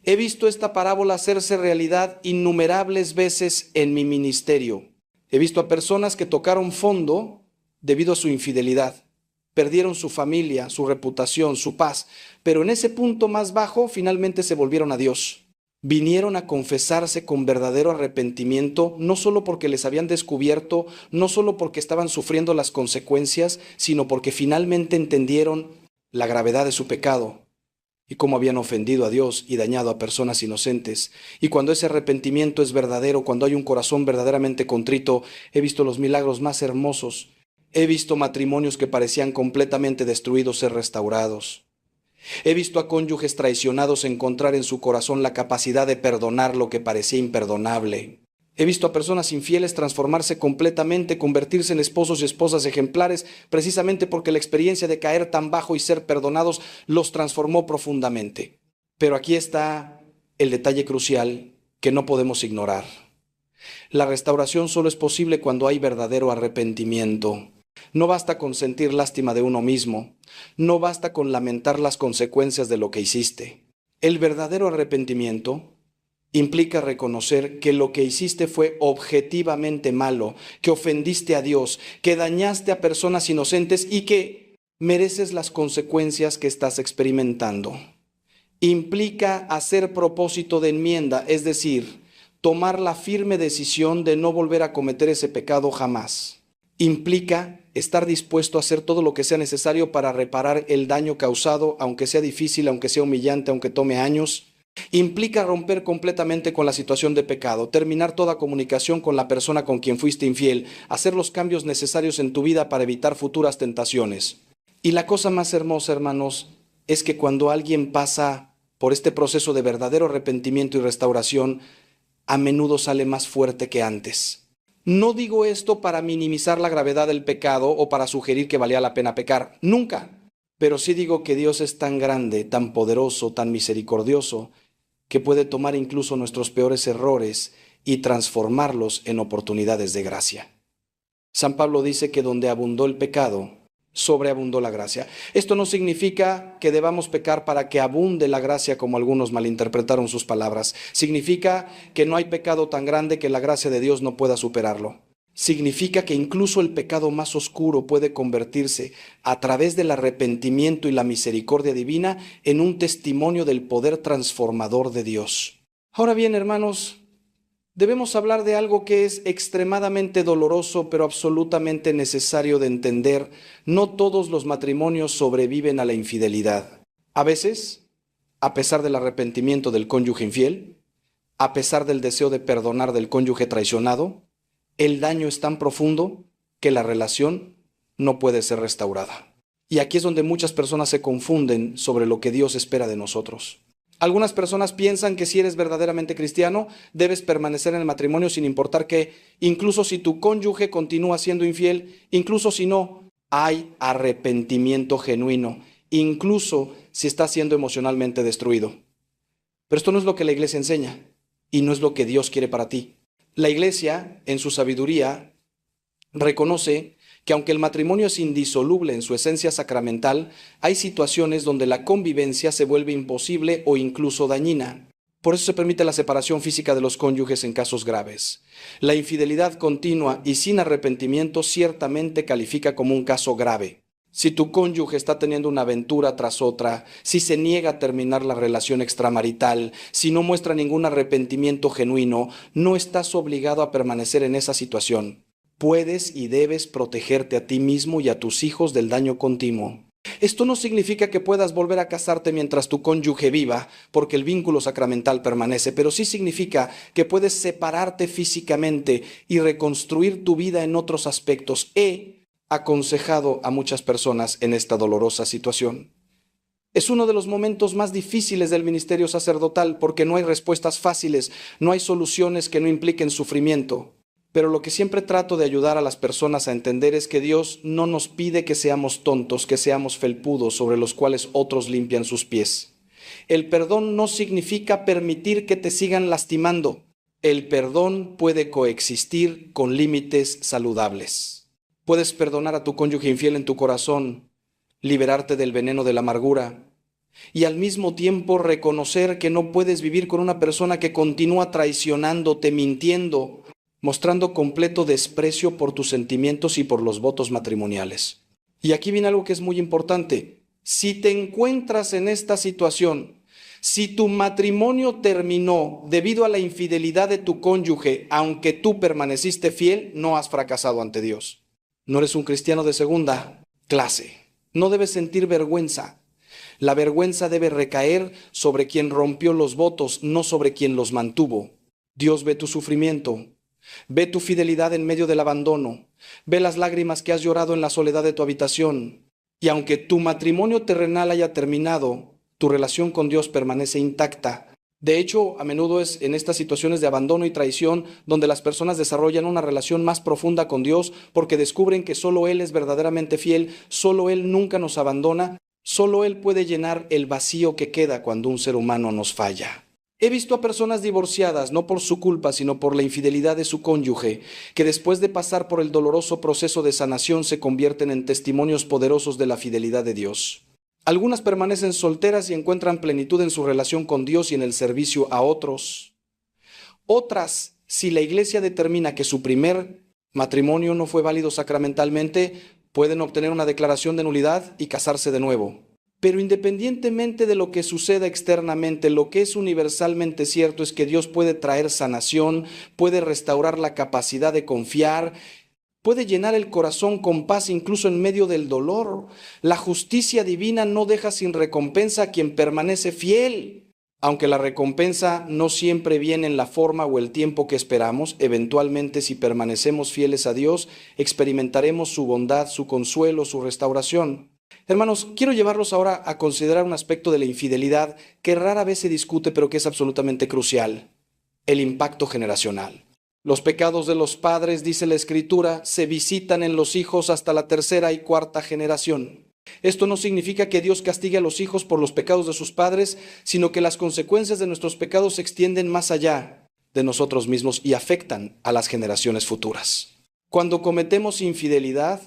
He visto esta parábola hacerse realidad innumerables veces en mi ministerio. He visto a personas que tocaron fondo debido a su infidelidad. Perdieron su familia, su reputación, su paz, pero en ese punto más bajo finalmente se volvieron a Dios. Vinieron a confesarse con verdadero arrepentimiento, no solo porque les habían descubierto, no solo porque estaban sufriendo las consecuencias, sino porque finalmente entendieron la gravedad de su pecado y cómo habían ofendido a Dios y dañado a personas inocentes. Y cuando ese arrepentimiento es verdadero, cuando hay un corazón verdaderamente contrito, he visto los milagros más hermosos. He visto matrimonios que parecían completamente destruidos ser restaurados. He visto a cónyuges traicionados encontrar en su corazón la capacidad de perdonar lo que parecía imperdonable. He visto a personas infieles transformarse completamente, convertirse en esposos y esposas ejemplares, precisamente porque la experiencia de caer tan bajo y ser perdonados los transformó profundamente. Pero aquí está el detalle crucial que no podemos ignorar. La restauración solo es posible cuando hay verdadero arrepentimiento. No basta con sentir lástima de uno mismo. No basta con lamentar las consecuencias de lo que hiciste. El verdadero arrepentimiento implica reconocer que lo que hiciste fue objetivamente malo, que ofendiste a Dios, que dañaste a personas inocentes y que mereces las consecuencias que estás experimentando. Implica hacer propósito de enmienda, es decir, tomar la firme decisión de no volver a cometer ese pecado jamás. Implica estar dispuesto a hacer todo lo que sea necesario para reparar el daño causado, aunque sea difícil, aunque sea humillante, aunque tome años. Implica romper completamente con la situación de pecado, terminar toda comunicación con la persona con quien fuiste infiel, hacer los cambios necesarios en tu vida para evitar futuras tentaciones. Y la cosa más hermosa, hermanos, es que cuando alguien pasa por este proceso de verdadero arrepentimiento y restauración, a menudo sale más fuerte que antes. No digo esto para minimizar la gravedad del pecado o para sugerir que valía la pena pecar, nunca. Pero sí digo que Dios es tan grande, tan poderoso, tan misericordioso, que puede tomar incluso nuestros peores errores y transformarlos en oportunidades de gracia. San Pablo dice que donde abundó el pecado, sobreabundó la gracia. Esto no significa que debamos pecar para que abunde la gracia, como algunos malinterpretaron sus palabras. Significa que no hay pecado tan grande que la gracia de Dios no pueda superarlo. significa que incluso el pecado más oscuro puede convertirse, a través del arrepentimiento y la misericordia divina, en un testimonio del poder transformador de Dios. Ahora bien, hermanos, debemos hablar de algo que es extremadamente doloroso, pero absolutamente necesario de entender. No todos los matrimonios sobreviven a la infidelidad. A veces, a pesar del arrepentimiento del cónyuge infiel, a pesar del deseo de perdonar del cónyuge traicionado, el daño es tan profundo que la relación no puede ser restaurada. Y aquí es donde muchas personas se confunden sobre lo que Dios espera de nosotros. Algunas personas piensan que si eres verdaderamente cristiano, debes permanecer en el matrimonio sin importar qué, incluso si tu cónyuge continúa siendo infiel, incluso si no, hay arrepentimiento genuino, incluso si está siendo emocionalmente destruido. Pero esto no es lo que la iglesia enseña y no es lo que Dios quiere para ti. La iglesia, en su sabiduría, reconoce que aunque el matrimonio es indisoluble en su esencia sacramental, hay situaciones donde la convivencia se vuelve imposible o incluso dañina. Por eso se permite la separación física de los cónyuges en casos graves. La infidelidad continua y sin arrepentimiento ciertamente califica como un caso grave. Si tu cónyuge está teniendo una aventura tras otra, si se niega a terminar la relación extramarital, si no muestra ningún arrepentimiento genuino, no estás obligado a permanecer en esa situación. Puedes y debes protegerte a ti mismo y a tus hijos del daño continuo. Esto no significa que puedas volver a casarte mientras tu cónyuge viva, porque el vínculo sacramental permanece, pero sí significa que puedes separarte físicamente y reconstruir tu vida en otros aspectos. He aconsejado a muchas personas en esta dolorosa situación. Es uno de los momentos más difíciles del ministerio sacerdotal porque no hay respuestas fáciles, no hay soluciones que no impliquen sufrimiento. Pero lo que siempre trato de ayudar a las personas a entender es que Dios no nos pide que seamos tontos, que seamos felpudos sobre los cuales otros limpian sus pies. El perdón no significa permitir que te sigan lastimando. El perdón puede coexistir con límites saludables. Puedes perdonar a tu cónyuge infiel en tu corazón, liberarte del veneno de la amargura y al mismo tiempo reconocer que no puedes vivir con una persona que continúa traicionándote, mintiendo, mostrando completo desprecio por tus sentimientos y por los votos matrimoniales. Y aquí viene algo que es muy importante. Si te encuentras en esta situación, si tu matrimonio terminó debido a la infidelidad de tu cónyuge, aunque tú permaneciste fiel, no has fracasado ante Dios. No eres un cristiano de segunda clase. No debes sentir vergüenza. La vergüenza debe recaer sobre quien rompió los votos, no sobre quien los mantuvo. Dios ve tu sufrimiento. Ve tu fidelidad en medio del abandono. Ve las lágrimas que has llorado en la soledad de tu habitación. Y aunque tu matrimonio terrenal haya terminado, tu relación con Dios permanece intacta. De hecho, a menudo es en estas situaciones de abandono y traición donde las personas desarrollan una relación más profunda con Dios porque descubren que solo Él es verdaderamente fiel, solo Él nunca nos abandona, solo Él puede llenar el vacío que queda cuando un ser humano nos falla. He visto a personas divorciadas, no por su culpa, sino por la infidelidad de su cónyuge, que después de pasar por el doloroso proceso de sanación se convierten en testimonios poderosos de la fidelidad de Dios. Algunas permanecen solteras y encuentran plenitud en su relación con Dios y en el servicio a otros. Otras, si la iglesia determina que su primer matrimonio no fue válido sacramentalmente, pueden obtener una declaración de nulidad y casarse de nuevo. Pero independientemente de lo que suceda externamente, lo que es universalmente cierto es que Dios puede traer sanación, puede restaurar la capacidad de confiar, puede llenar el corazón con paz incluso en medio del dolor. La justicia divina no deja sin recompensa a quien permanece fiel. Aunque la recompensa no siempre viene en la forma o el tiempo que esperamos, eventualmente si permanecemos fieles a Dios, experimentaremos su bondad, su consuelo, su restauración. Hermanos, quiero llevarlos ahora a considerar un aspecto de la infidelidad que rara vez se discute, pero que es absolutamente crucial: el impacto generacional. Los pecados de los padres, dice la Escritura, se visitan en los hijos hasta la tercera y cuarta generación. Esto no significa que Dios castigue a los hijos por los pecados de sus padres, sino que las consecuencias de nuestros pecados se extienden más allá de nosotros mismos y afectan a las generaciones futuras. Cuando cometemos infidelidad,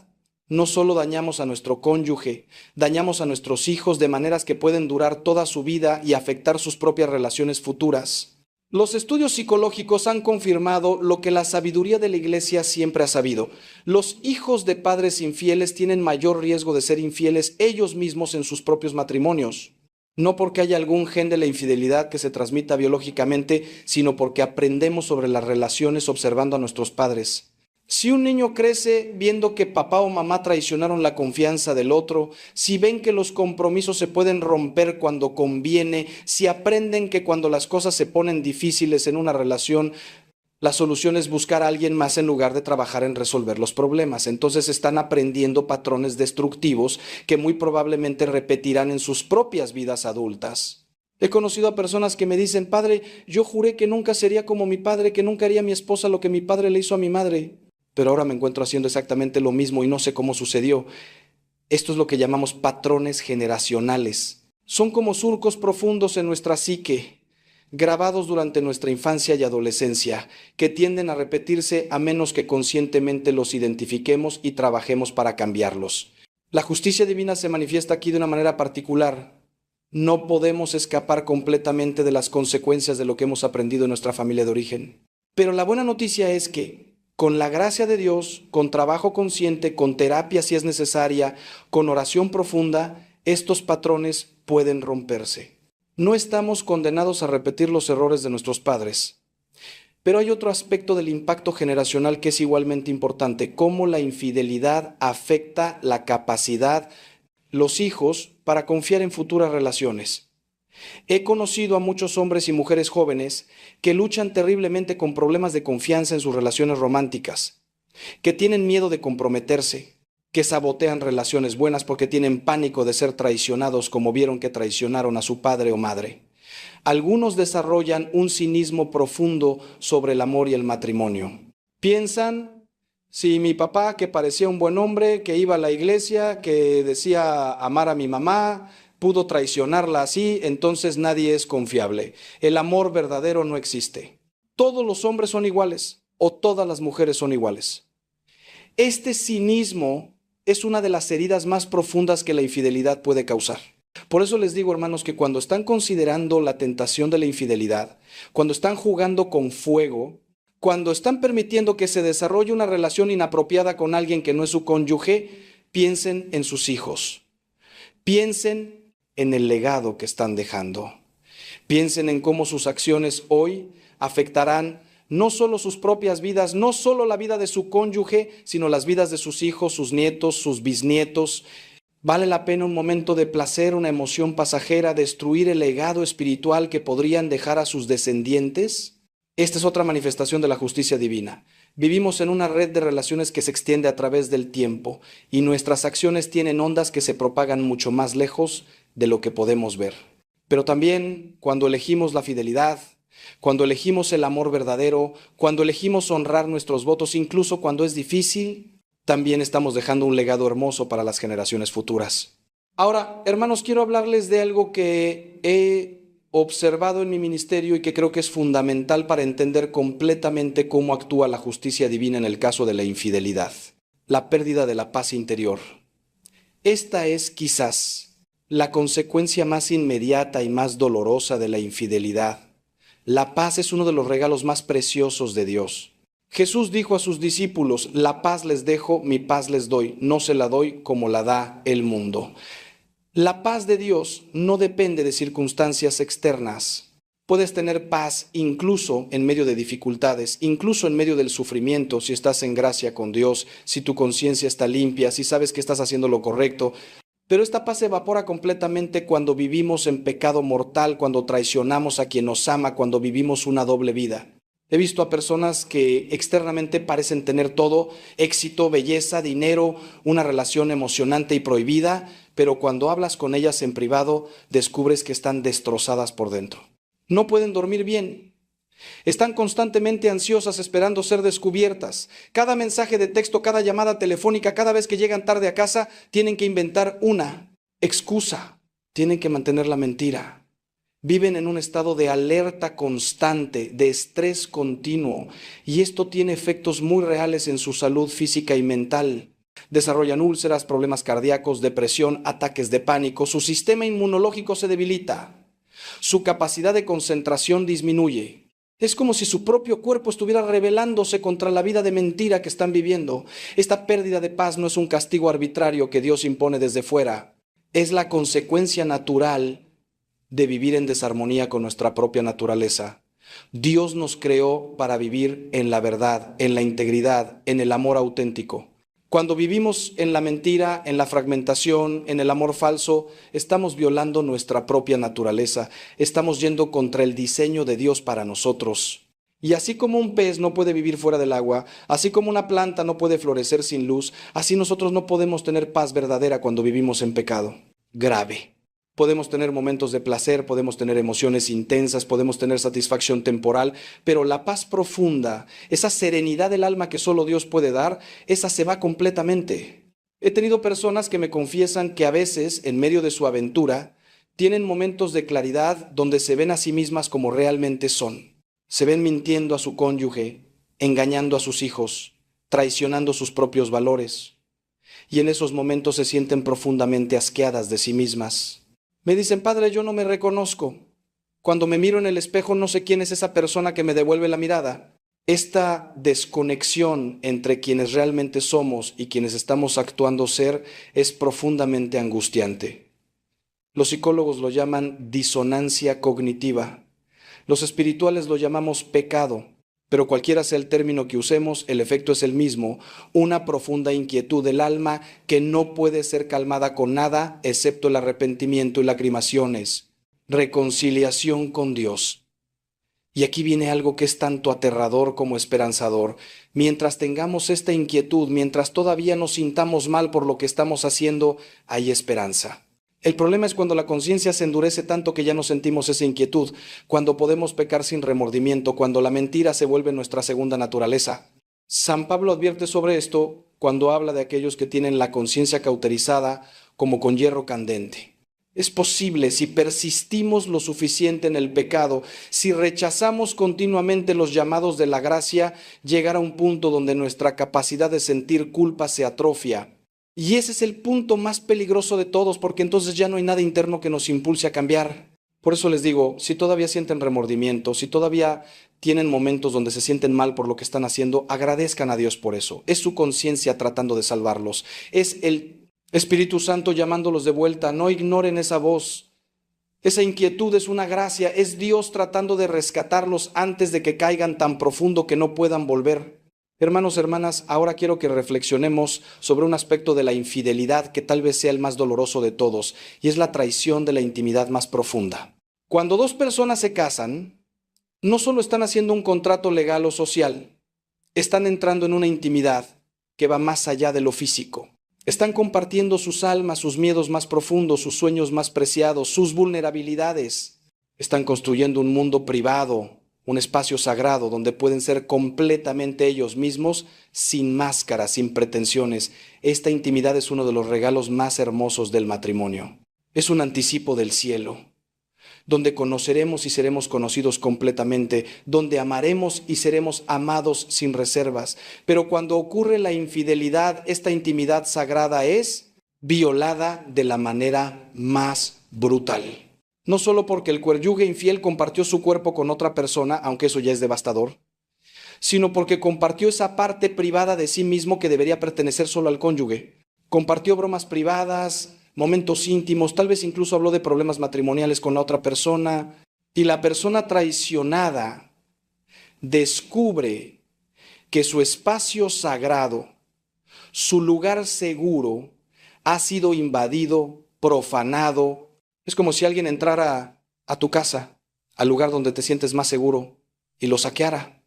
no solo dañamos a nuestro cónyuge, dañamos a nuestros hijos de maneras que pueden durar toda su vida y afectar sus propias relaciones futuras. Los estudios psicológicos han confirmado lo que la sabiduría de la Iglesia siempre ha sabido. Los hijos de padres infieles tienen mayor riesgo de ser infieles ellos mismos en sus propios matrimonios. No porque haya algún gen de la infidelidad que se transmita biológicamente, sino porque aprendemos sobre las relaciones observando a nuestros padres. Si un niño crece viendo que papá o mamá traicionaron la confianza del otro, si ven que los compromisos se pueden romper cuando conviene, si aprenden que cuando las cosas se ponen difíciles en una relación, la solución es buscar a alguien más en lugar de trabajar en resolver los problemas. Entonces están aprendiendo patrones destructivos que muy probablemente repetirán en sus propias vidas adultas. He conocido a personas que me dicen: padre, yo juré que nunca sería como mi padre, que nunca haría a mi esposa lo que mi padre le hizo a mi madre, pero ahora me encuentro haciendo exactamente lo mismo y no sé cómo sucedió. Esto es lo que llamamos patrones generacionales. Son como surcos profundos en nuestra psique, grabados durante nuestra infancia y adolescencia, que tienden a repetirse a menos que conscientemente los identifiquemos y trabajemos para cambiarlos. La justicia divina se manifiesta aquí de una manera particular. No podemos escapar completamente de las consecuencias de lo que hemos aprendido en nuestra familia de origen. Pero la buena noticia es que, con la gracia de Dios, con trabajo consciente, con terapia si es necesaria, con oración profunda, estos patrones pueden romperse. No estamos condenados a repetir los errores de nuestros padres. Pero hay otro aspecto del impacto generacional que es igualmente importante: cómo la infidelidad afecta la capacidad de los hijos para confiar en futuras relaciones. He conocido a muchos hombres y mujeres jóvenes que luchan terriblemente con problemas de confianza en sus relaciones románticas, que tienen miedo de comprometerse, que sabotean relaciones buenas porque tienen pánico de ser traicionados como vieron que traicionaron a su padre o madre. Algunos desarrollan un cinismo profundo sobre el amor y el matrimonio. Piensan: si mi papá, que parecía un buen hombre, que iba a la iglesia, que decía amar a mi mamá, pudo traicionarla así, entonces nadie es confiable. El amor verdadero no existe. Todos los hombres son iguales o todas las mujeres son iguales. Este cinismo es una de las heridas más profundas que la infidelidad puede causar. Por eso les digo, hermanos, que cuando están considerando la tentación de la infidelidad, cuando están jugando con fuego, cuando están permitiendo que se desarrolle una relación inapropiada con alguien que no es su cónyuge, piensen en sus hijos. Piensen en el legado que están dejando. Piensen en cómo sus acciones hoy afectarán no solo sus propias vidas, no solo la vida de su cónyuge, sino las vidas de sus hijos, sus nietos, sus bisnietos. ¿Vale la pena un momento de placer, una emoción pasajera, destruir el legado espiritual que podrían dejar a sus descendientes? Esta es otra manifestación de la justicia divina. Vivimos en una red de relaciones que se extiende a través del tiempo y nuestras acciones tienen ondas que se propagan mucho más lejos de lo que podemos ver. Pero también cuando elegimos la fidelidad, cuando elegimos el amor verdadero, cuando elegimos honrar nuestros votos, incluso cuando es difícil, también estamos dejando un legado hermoso para las generaciones futuras. Ahora, hermanos, quiero hablarles de algo que he observado en mi ministerio y que creo que es fundamental para entender completamente cómo actúa la justicia divina en el caso de la infidelidad: la pérdida de la paz interior. Esta es quizás la consecuencia más inmediata y más dolorosa de la infidelidad. La paz es uno de los regalos más preciosos de Dios. Jesús dijo a sus discípulos: la paz les dejo, mi paz les doy, no se la doy como la da el mundo. La paz de Dios no depende de circunstancias externas. Puedes tener paz incluso en medio de dificultades, incluso en medio del sufrimiento, si estás en gracia con Dios, si tu conciencia está limpia, si sabes que estás haciendo lo correcto. Pero esta paz se evapora completamente cuando vivimos en pecado mortal, cuando traicionamos a quien nos ama, cuando vivimos una doble vida. He visto a personas que externamente parecen tener todo: éxito, belleza, dinero, una relación emocionante y prohibida, pero cuando hablas con ellas en privado, descubres que están destrozadas por dentro. No pueden dormir bien. Están constantemente ansiosas esperando ser descubiertas. Cada mensaje de texto, cada llamada telefónica, cada vez que llegan tarde a casa, tienen que inventar una excusa. Tienen que mantener la mentira. Viven en un estado de alerta constante, de estrés continuo, y esto tiene efectos muy reales en su salud física y mental. Desarrollan úlceras, problemas cardíacos, depresión, ataques de pánico. Su sistema inmunológico se debilita. Su capacidad de concentración disminuye. Es como si su propio cuerpo estuviera rebelándose contra la vida de mentira que están viviendo. Esta pérdida de paz no es un castigo arbitrario que Dios impone desde fuera. Es la consecuencia natural de vivir en desarmonía con nuestra propia naturaleza. Dios nos creó para vivir en la verdad, en la integridad, en el amor auténtico. Cuando vivimos en la mentira, en la fragmentación, en el amor falso, estamos violando nuestra propia naturaleza, estamos yendo contra el diseño de Dios para nosotros. Y así como un pez no puede vivir fuera del agua, así como una planta no puede florecer sin luz, así nosotros no podemos tener paz verdadera cuando vivimos en pecado. Grave. Podemos tener momentos de placer, podemos tener emociones intensas, podemos tener satisfacción temporal, pero la paz profunda, esa serenidad del alma que solo Dios puede dar, esa se va completamente. He tenido personas que me confiesan que a veces, en medio de su aventura, tienen momentos de claridad donde se ven a sí mismas como realmente son. Se ven mintiendo a su cónyuge, engañando a sus hijos, traicionando sus propios valores. Y en esos momentos se sienten profundamente asqueadas de sí mismas. Me dicen, padre, yo no me reconozco. Cuando me miro en el espejo no sé quién es esa persona que me devuelve la mirada. Esta desconexión entre quienes realmente somos y quienes estamos actuando ser es profundamente angustiante. Los psicólogos lo llaman disonancia cognitiva. Los espirituales lo llamamos pecado. Pero cualquiera sea el término que usemos, el efecto es el mismo, una profunda inquietud del alma que no puede ser calmada con nada excepto el arrepentimiento y lacrimaciones, reconciliación con Dios. Y aquí viene algo que es tanto aterrador como esperanzador. Mientras tengamos esta inquietud, mientras todavía nos sintamos mal por lo que estamos haciendo, hay esperanza. El problema es cuando la conciencia se endurece tanto que ya no sentimos esa inquietud, cuando podemos pecar sin remordimiento, cuando la mentira se vuelve nuestra segunda naturaleza. San Pablo advierte sobre esto cuando habla de aquellos que tienen la conciencia cauterizada como con hierro candente. Es posible, si persistimos lo suficiente en el pecado, si rechazamos continuamente los llamados de la gracia, llegar a un punto donde nuestra capacidad de sentir culpa se atrofia. Y ese es el punto más peligroso de todos, porque entonces ya no hay nada interno que nos impulse a cambiar. Por eso les digo, si todavía sienten remordimiento, si todavía tienen momentos donde se sienten mal por lo que están haciendo, agradezcan a Dios por eso. Es su conciencia tratando de salvarlos. Es el Espíritu Santo llamándolos de vuelta. No ignoren esa voz. Esa inquietud es una gracia. Es Dios tratando de rescatarlos antes de que caigan tan profundo que no puedan volver. Hermanos, hermanas, ahora quiero que reflexionemos sobre un aspecto de la infidelidad que tal vez sea el más doloroso de todos, y es la traición de la intimidad más profunda. Cuando dos personas se casan, no solo están haciendo un contrato legal o social, están entrando en una intimidad que va más allá de lo físico. Están compartiendo sus almas, sus miedos más profundos, sus sueños más preciados, sus vulnerabilidades. Están construyendo un mundo privado, un espacio sagrado donde pueden ser completamente ellos mismos, sin máscaras, sin pretensiones. Esta intimidad es uno de los regalos más hermosos del matrimonio. Es un anticipo del cielo, donde conoceremos y seremos conocidos completamente, donde amaremos y seremos amados sin reservas. Pero cuando ocurre la infidelidad, esta intimidad sagrada es violada de la manera más brutal. No solo porque el cónyuge infiel compartió su cuerpo con otra persona, aunque eso ya es devastador, sino porque compartió esa parte privada de sí mismo que debería pertenecer solo al cónyuge. Compartió bromas privadas, momentos íntimos, tal vez incluso habló de problemas matrimoniales con la otra persona, y la persona traicionada descubre que su espacio sagrado, su lugar seguro, ha sido invadido, profanado. Es como si alguien entrara a tu casa, al lugar donde te sientes más seguro, y lo saqueara,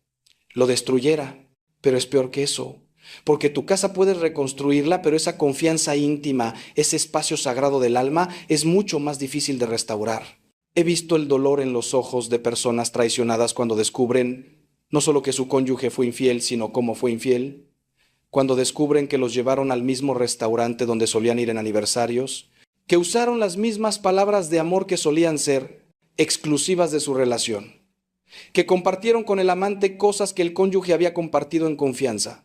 lo destruyera. Pero es peor que eso, porque tu casa puedes reconstruirla, pero esa confianza íntima, ese espacio sagrado del alma, es mucho más difícil de restaurar. He visto el dolor en los ojos de personas traicionadas cuando descubren no solo que su cónyuge fue infiel, sino cómo fue infiel. Cuando descubren que los llevaron al mismo restaurante donde solían ir en aniversarios, que usaron las mismas palabras de amor que solían ser exclusivas de su relación, que compartieron con el amante cosas que el cónyuge había compartido en confianza.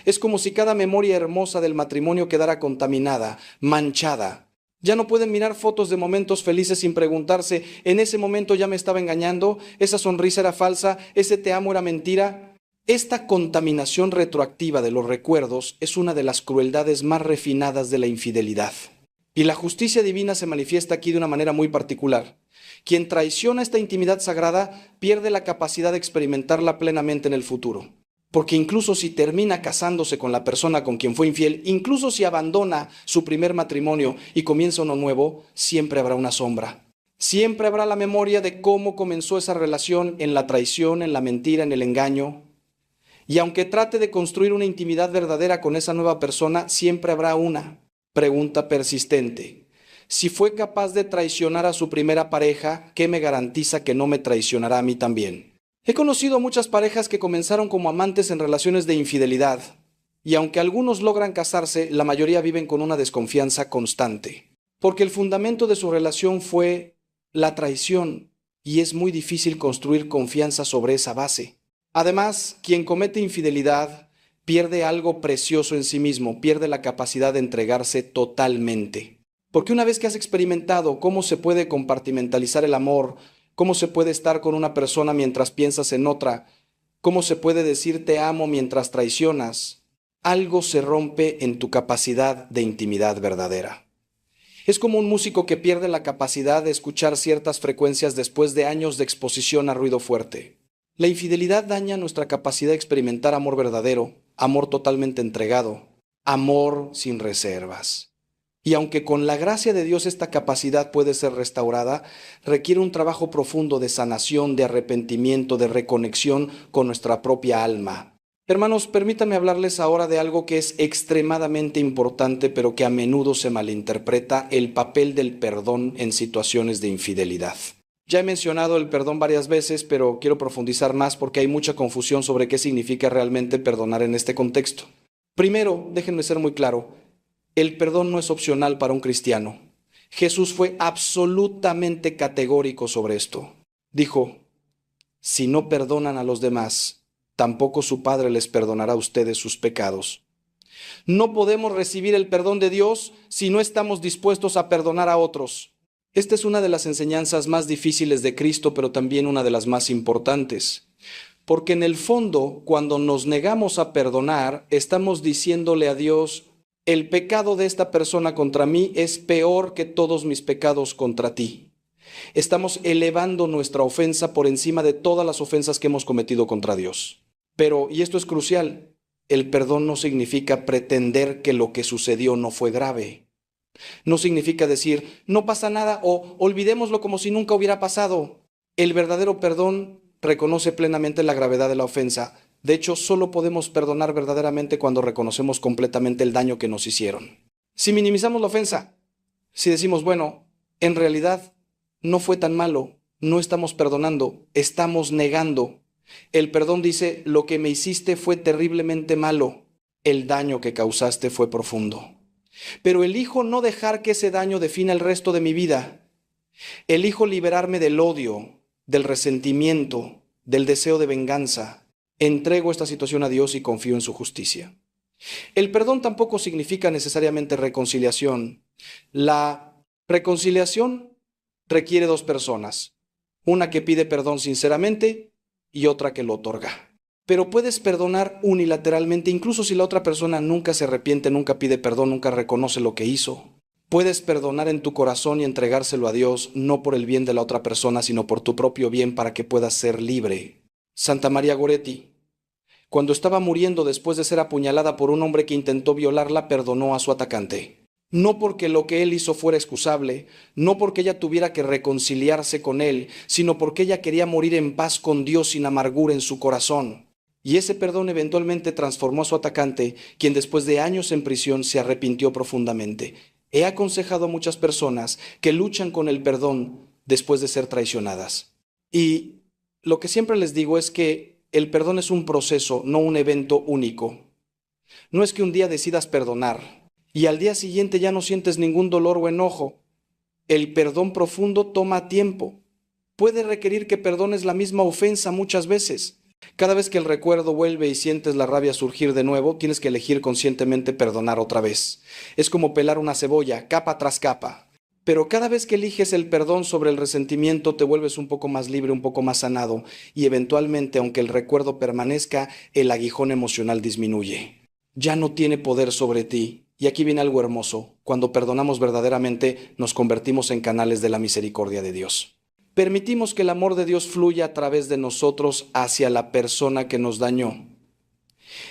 Es como si cada memoria hermosa del matrimonio quedara contaminada, manchada. Ya no pueden mirar fotos de momentos felices sin preguntarse, ¿en ese momento ya me estaba engañando? ¿Esa sonrisa era falsa? ¿Ese te amo era mentira? Esta contaminación retroactiva de los recuerdos es una de las crueldades más refinadas de la infidelidad. Y la justicia divina se manifiesta aquí de una manera muy particular. Quien traiciona esta intimidad sagrada pierde la capacidad de experimentarla plenamente en el futuro. Porque incluso si termina casándose con la persona con quien fue infiel, incluso si abandona su primer matrimonio y comienza uno nuevo, siempre habrá una sombra. Siempre habrá la memoria de cómo comenzó esa relación en la traición, en la mentira, en el engaño. Y aunque trate de construir una intimidad verdadera con esa nueva persona, siempre habrá una pregunta persistente. Si fue capaz de traicionar a su primera pareja, ¿qué me garantiza que no me traicionará a mí también? He conocido muchas parejas que comenzaron como amantes en relaciones de infidelidad, y aunque algunos logran casarse, la mayoría viven con una desconfianza constante, porque el fundamento de su relación fue la traición, y es muy difícil construir confianza sobre esa base. Además, quien comete infidelidad pierde algo precioso en sí mismo, pierde la capacidad de entregarse totalmente. Porque una vez que has experimentado cómo se puede compartimentalizar el amor, cómo se puede estar con una persona mientras piensas en otra, cómo se puede decir te amo mientras traicionas, algo se rompe en tu capacidad de intimidad verdadera. Es como un músico que pierde la capacidad de escuchar ciertas frecuencias después de años de exposición a ruido fuerte. La infidelidad daña nuestra capacidad de experimentar amor verdadero, amor totalmente entregado, amor sin reservas. Y aunque con la gracia de Dios esta capacidad puede ser restaurada, requiere un trabajo profundo de sanación, de arrepentimiento, de reconexión con nuestra propia alma. Hermanos, permítanme hablarles ahora de algo que es extremadamente importante, pero que a menudo se malinterpreta: el papel del perdón en situaciones de infidelidad. Ya he mencionado el perdón varias veces, pero quiero profundizar más porque hay mucha confusión sobre qué significa realmente perdonar en este contexto. Primero, déjenme ser muy claro, el perdón no es opcional para un cristiano. Jesús fue absolutamente categórico sobre esto. Dijo, si no perdonan a los demás, tampoco su Padre les perdonará a ustedes sus pecados. No podemos recibir el perdón de Dios si no estamos dispuestos a perdonar a otros. Esta es una de las enseñanzas más difíciles de Cristo, pero también una de las más importantes. Porque en el fondo, cuando nos negamos a perdonar, estamos diciéndole a Dios, el pecado de esta persona contra mí es peor que todos mis pecados contra ti. Estamos elevando nuestra ofensa por encima de todas las ofensas que hemos cometido contra Dios. Pero, y esto es crucial, el perdón no significa pretender que lo que sucedió no fue grave. No significa decir, no pasa nada o olvidémoslo como si nunca hubiera pasado. El verdadero perdón reconoce plenamente la gravedad de la ofensa. De hecho, solo podemos perdonar verdaderamente cuando reconocemos completamente el daño que nos hicieron. Si minimizamos la ofensa, si decimos, bueno, en realidad no fue tan malo, no estamos perdonando, estamos negando. El perdón dice, lo que me hiciste fue terriblemente malo, el daño que causaste fue profundo. Pero elijo no dejar que ese daño defina el resto de mi vida. Elijo liberarme del odio, del resentimiento, del deseo de venganza. Entrego esta situación a Dios y confío en su justicia. El perdón tampoco significa necesariamente reconciliación. La reconciliación requiere dos personas, una que pide perdón sinceramente y otra que lo otorga. Pero puedes perdonar unilateralmente, incluso si la otra persona nunca se arrepiente, nunca pide perdón, nunca reconoce lo que hizo. Puedes perdonar en tu corazón y entregárselo a Dios, no por el bien de la otra persona, sino por tu propio bien para que puedas ser libre. Santa María Goretti, cuando estaba muriendo después de ser apuñalada por un hombre que intentó violarla, perdonó a su atacante. No porque lo que él hizo fuera excusable, no porque ella tuviera que reconciliarse con él, sino porque ella quería morir en paz con Dios sin amargura en su corazón. Y ese perdón eventualmente transformó a su atacante, quien después de años en prisión se arrepintió profundamente. He aconsejado a muchas personas que luchan con el perdón después de ser traicionadas. Y lo que siempre les digo es que el perdón es un proceso, no un evento único. No es que un día decidas perdonar y al día siguiente ya no sientes ningún dolor o enojo. El perdón profundo toma tiempo. Puede requerir que perdones la misma ofensa muchas veces. Cada vez que el recuerdo vuelve y sientes la rabia surgir de nuevo, tienes que elegir conscientemente perdonar otra vez. Es como pelar una cebolla, capa tras capa. Pero cada vez que eliges el perdón sobre el resentimiento, te vuelves un poco más libre, un poco más sanado, y eventualmente, aunque el recuerdo permanezca, el aguijón emocional disminuye. Ya no tiene poder sobre ti. Y aquí viene algo hermoso. Cuando perdonamos verdaderamente, nos convertimos en canales de la misericordia de Dios. Permitimos que el amor de Dios fluya a través de nosotros hacia la persona que nos dañó.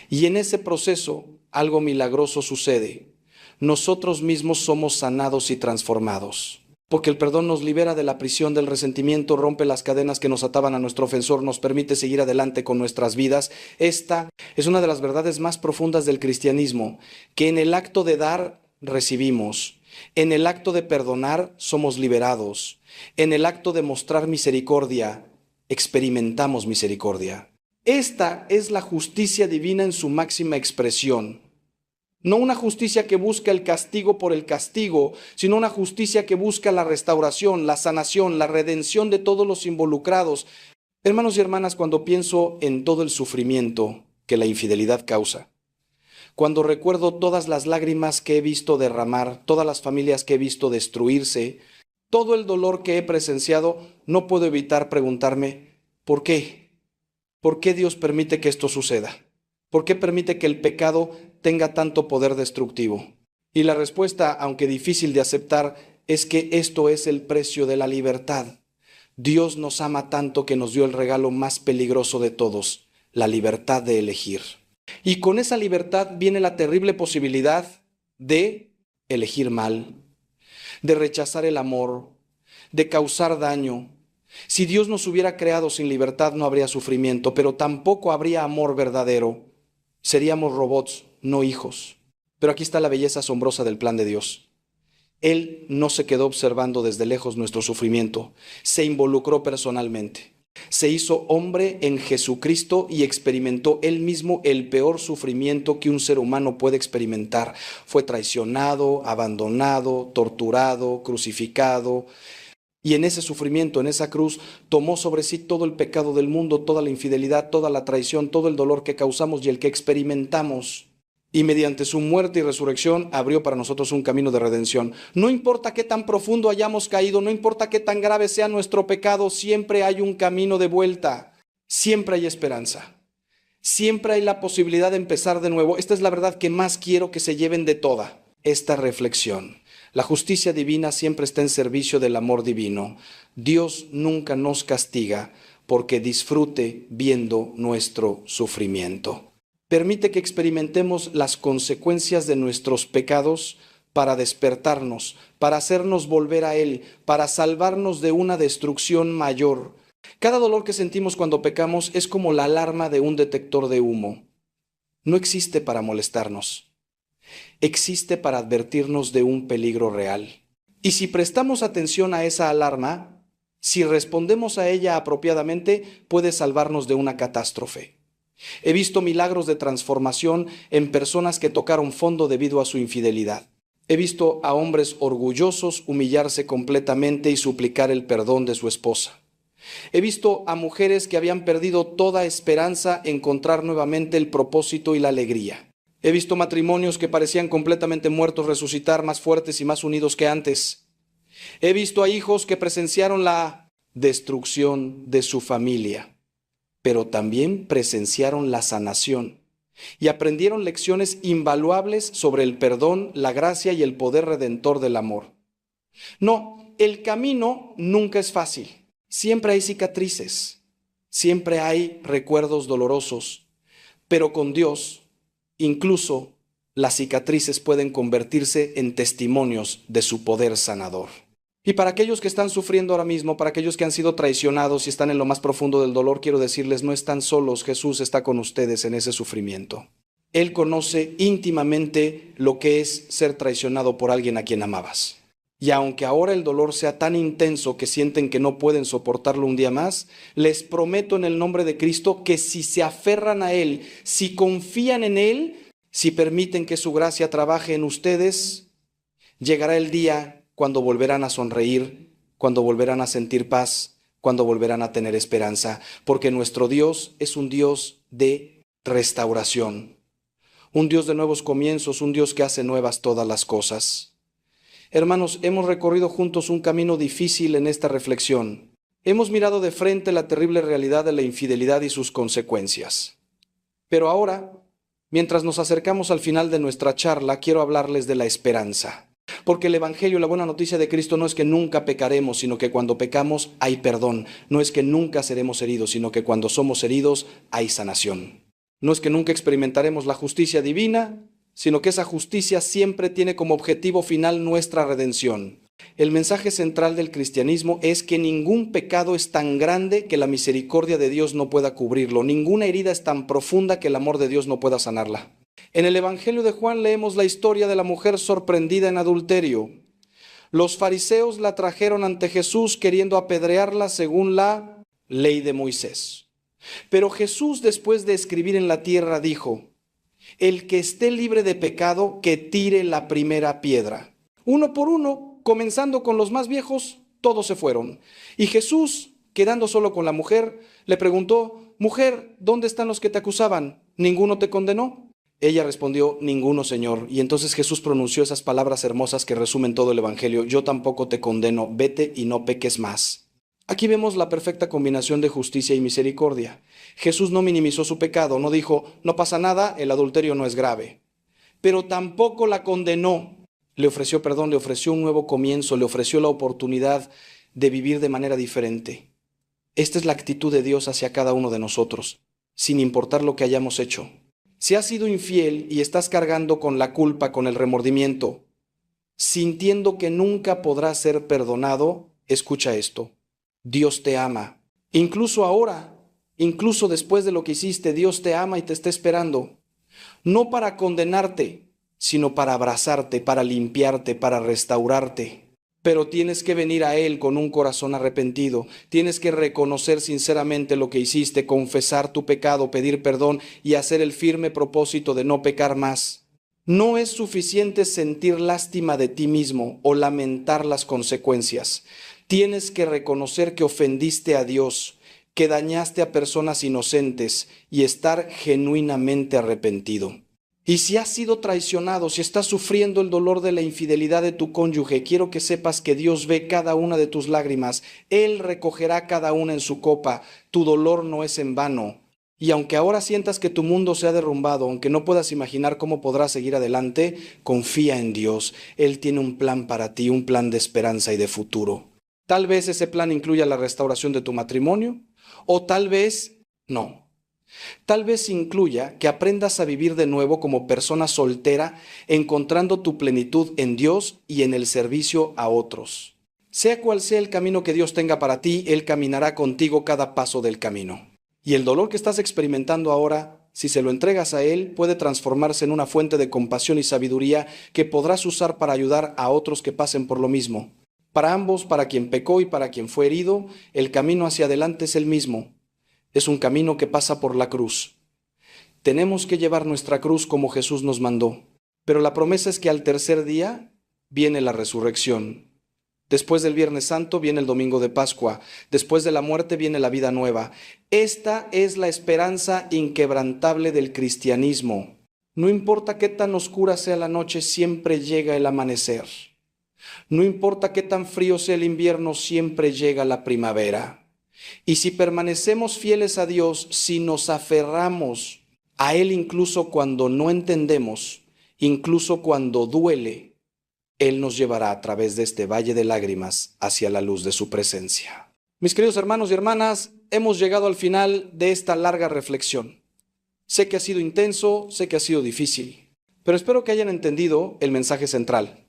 Y en ese proceso, algo milagroso sucede. Nosotros mismos somos sanados y transformados. Porque el perdón nos libera de la prisión del resentimiento, rompe las cadenas que nos ataban a nuestro ofensor, nos permite seguir adelante con nuestras vidas. Esta es una de las verdades más profundas del cristianismo, que en el acto de dar, recibimos. En el acto de perdonar, somos liberados. En el acto de mostrar misericordia, experimentamos misericordia. Esta es la justicia divina en su máxima expresión. No una justicia que busca el castigo por el castigo, sino una justicia que busca la restauración, la sanación, la redención de todos los involucrados. Hermanos y hermanas, cuando pienso en todo el sufrimiento que la infidelidad causa, cuando recuerdo todas las lágrimas que he visto derramar, todas las familias que he visto destruirse, todo el dolor que he presenciado, no puedo evitar preguntarme, ¿por qué? ¿Por qué Dios permite que esto suceda? ¿Por qué permite que el pecado tenga tanto poder destructivo? Y la respuesta, aunque difícil de aceptar, es que esto es el precio de la libertad. Dios nos ama tanto que nos dio el regalo más peligroso de todos, la libertad de elegir. Y con esa libertad viene la terrible posibilidad de elegir mal, de rechazar el amor, de causar daño. Si Dios nos hubiera creado sin libertad, no habría sufrimiento, pero tampoco habría amor verdadero. Seríamos robots, no hijos. Pero aquí está la belleza asombrosa del plan de Dios. Él no se quedó observando desde lejos nuestro sufrimiento, se involucró personalmente. Se hizo hombre en Jesucristo y experimentó él mismo el peor sufrimiento que un ser humano puede experimentar. Fue traicionado, abandonado, torturado, crucificado. Y en ese sufrimiento, en esa cruz, tomó sobre sí todo el pecado del mundo, toda la infidelidad, toda la traición, todo el dolor que causamos y el que experimentamos. Y mediante su muerte y resurrección abrió para nosotros un camino de redención. No importa qué tan profundo hayamos caído, no importa qué tan grave sea nuestro pecado, siempre hay un camino de vuelta. Siempre hay esperanza. Siempre hay la posibilidad de empezar de nuevo. Esta es la verdad que más quiero que se lleven de toda esta reflexión. La justicia divina siempre está en servicio del amor divino. Dios nunca nos castiga porque disfrute viendo nuestro sufrimiento. Permite que experimentemos las consecuencias de nuestros pecados para despertarnos, para hacernos volver a Él, para salvarnos de una destrucción mayor. Cada dolor que sentimos cuando pecamos es como la alarma de un detector de humo. No existe para molestarnos. Existe para advertirnos de un peligro real. Y si prestamos atención a esa alarma, si respondemos a ella apropiadamente, puede salvarnos de una catástrofe. He visto milagros de transformación en personas que tocaron fondo debido a su infidelidad. He visto a hombres orgullosos humillarse completamente y suplicar el perdón de su esposa. He visto a mujeres que habían perdido toda esperanza encontrar nuevamente el propósito y la alegría. He visto matrimonios que parecían completamente muertos resucitar más fuertes y más unidos que antes. He visto a hijos que presenciaron la destrucción de su familia, pero también presenciaron la sanación y aprendieron lecciones invaluables sobre el perdón, la gracia y el poder redentor del amor. No, el camino nunca es fácil. Siempre hay cicatrices, siempre hay recuerdos dolorosos, pero con Dios, incluso las cicatrices pueden convertirse en testimonios de su poder sanador. Y para aquellos que están sufriendo ahora mismo, para aquellos que han sido traicionados y están en lo más profundo del dolor, quiero decirles, no están solos, Jesús está con ustedes en ese sufrimiento. Él conoce íntimamente lo que es ser traicionado por alguien a quien amabas. Y aunque ahora el dolor sea tan intenso que sienten que no pueden soportarlo un día más, les prometo en el nombre de Cristo que si se aferran a Él, si confían en Él, si permiten que su gracia trabaje en ustedes, llegará el día cuando volverán a sonreír, cuando volverán a sentir paz, cuando volverán a tener esperanza, porque nuestro Dios es un Dios de restauración, un Dios de nuevos comienzos, un Dios que hace nuevas todas las cosas. Hermanos, hemos recorrido juntos un camino difícil en esta reflexión. Hemos mirado de frente la terrible realidad de la infidelidad y sus consecuencias. Pero ahora, mientras nos acercamos al final de nuestra charla, quiero hablarles de la esperanza. Porque el Evangelio, la buena noticia de Cristo, no es que nunca pecaremos, sino que cuando pecamos hay perdón. No es que nunca seremos heridos, sino que cuando somos heridos hay sanación. No es que nunca experimentaremos la justicia divina, sino que esa justicia siempre tiene como objetivo final nuestra redención. El mensaje central del cristianismo es que ningún pecado es tan grande que la misericordia de Dios no pueda cubrirlo. Ninguna herida es tan profunda que el amor de Dios no pueda sanarla. En el Evangelio de Juan leemos la historia de la mujer sorprendida en adulterio. Los fariseos la trajeron ante Jesús queriendo apedrearla según la ley de Moisés. Pero Jesús, después de escribir en la tierra, dijo: el que esté libre de pecado, que tire la primera piedra. Uno por uno, comenzando con los más viejos, todos se fueron. Y Jesús, quedando solo con la mujer, le preguntó: mujer, ¿dónde están los que te acusaban? ¿Ninguno te condenó? Ella respondió: ninguno, Señor. Y entonces Jesús pronunció esas palabras hermosas que resumen todo el Evangelio: yo tampoco te condeno, vete y no peques más. Aquí vemos la perfecta combinación de justicia y misericordia. Jesús no minimizó su pecado, no dijo: no pasa nada, el adulterio no es grave. Pero tampoco la condenó. Le ofreció perdón, le ofreció un nuevo comienzo, le ofreció la oportunidad de vivir de manera diferente. Esta es la actitud de Dios hacia cada uno de nosotros, sin importar lo que hayamos hecho. Si has sido infiel y estás cargando con la culpa, con el remordimiento, sintiendo que nunca podrás ser perdonado, escucha esto: Dios te ama. Incluso ahora, incluso después de lo que hiciste, Dios te ama y te está esperando. No para condenarte, sino para abrazarte, para limpiarte, para restaurarte. Pero tienes que venir a Él con un corazón arrepentido. Tienes que reconocer sinceramente lo que hiciste, confesar tu pecado, pedir perdón y hacer el firme propósito de no pecar más. No es suficiente sentir lástima de ti mismo o lamentar las consecuencias. Tienes que reconocer que ofendiste a Dios, que dañaste a personas inocentes y estar genuinamente arrepentido. Y si has sido traicionado, si estás sufriendo el dolor de la infidelidad de tu cónyuge, quiero que sepas que Dios ve cada una de tus lágrimas. Él recogerá cada una en su copa. Tu dolor no es en vano. Y aunque ahora sientas que tu mundo se ha derrumbado, aunque no puedas imaginar cómo podrás seguir adelante, confía en Dios. Él tiene un plan para ti, un plan de esperanza y de futuro. Tal vez ese plan incluya la restauración de tu matrimonio, o tal vez no. Tal vez incluya que aprendas a vivir de nuevo como persona soltera, encontrando tu plenitud en Dios y en el servicio a otros. Sea cual sea el camino que Dios tenga para ti, Él caminará contigo cada paso del camino. Y el dolor que estás experimentando ahora, si se lo entregas a Él, puede transformarse en una fuente de compasión y sabiduría que podrás usar para ayudar a otros que pasen por lo mismo. Para ambos, para quien pecó y para quien fue herido, el camino hacia adelante es el mismo. Es un camino que pasa por la cruz. Tenemos que llevar nuestra cruz como Jesús nos mandó. Pero la promesa es que al tercer día viene la resurrección. Después del Viernes Santo viene el Domingo de Pascua. Después de la muerte viene la vida nueva. Esta es la esperanza inquebrantable del cristianismo. No importa qué tan oscura sea la noche, siempre llega el amanecer. No importa qué tan frío sea el invierno, siempre llega la primavera. Y si permanecemos fieles a Dios, si nos aferramos a Él incluso cuando no entendemos, incluso cuando duele, Él nos llevará a través de este valle de lágrimas hacia la luz de su presencia. Mis queridos hermanos y hermanas, hemos llegado al final de esta larga reflexión. Sé que ha sido intenso, sé que ha sido difícil, pero espero que hayan entendido el mensaje central.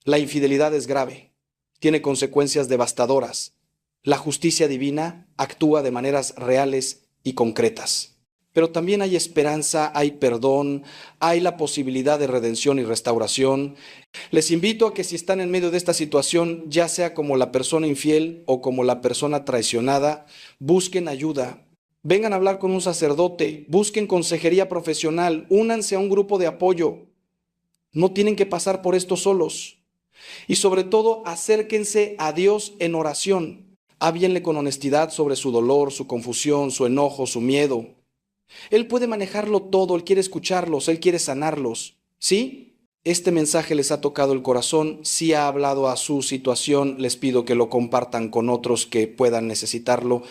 La infidelidad es grave, tiene consecuencias devastadoras. La justicia divina actúa de maneras reales y concretas. Pero también hay esperanza, hay perdón, hay la posibilidad de redención y restauración. Les invito a que si están en medio de esta situación, ya sea como la persona infiel o como la persona traicionada, busquen ayuda. Vengan a hablar con un sacerdote, busquen consejería profesional, únanse a un grupo de apoyo. No tienen que pasar por esto solos. Y sobre todo, acérquense a Dios en oración. Háblenle con honestidad sobre su dolor, su confusión, su enojo, su miedo. Él puede manejarlo todo, Él quiere escucharlos, Él quiere sanarlos. ¿Sí? este mensaje les ha tocado el corazón, si ha hablado a su situación, les pido que lo compartan con otros que puedan necesitarlo.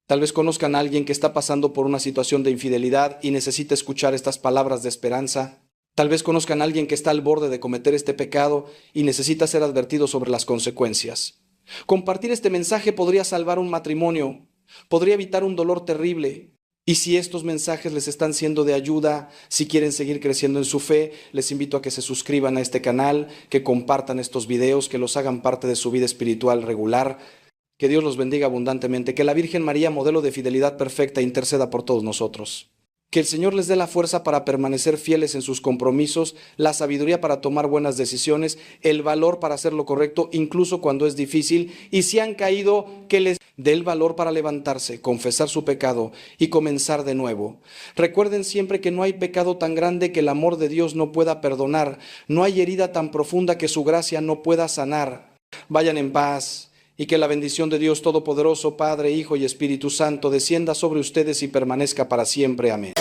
Tal vez conozcan a alguien que está pasando por una situación de infidelidad y necesita escuchar estas palabras de esperanza. Tal vez conozcan a alguien que está al borde de cometer este pecado y necesita ser advertido sobre las consecuencias. Compartir este mensaje podría salvar un matrimonio, podría evitar un dolor terrible. Y si estos mensajes les están siendo de ayuda, si quieren seguir creciendo en su fe, les invito a que se suscriban a este canal, que compartan estos videos, que los hagan parte de su vida espiritual regular. Que Dios los bendiga abundantemente, que la Virgen María, modelo de fidelidad perfecta, interceda por todos nosotros. Que el Señor les dé la fuerza para permanecer fieles en sus compromisos, la sabiduría para tomar buenas decisiones, el valor para hacer lo correcto, incluso cuando es difícil, y si han caído, que les dé el valor para levantarse, confesar su pecado y comenzar de nuevo. Recuerden siempre que no hay pecado tan grande que el amor de Dios no pueda perdonar, no hay herida tan profunda que su gracia no pueda sanar. Vayan en paz. Y que la bendición de Dios Todopoderoso, Padre, Hijo y Espíritu Santo, descienda sobre ustedes y permanezca para siempre. Amén.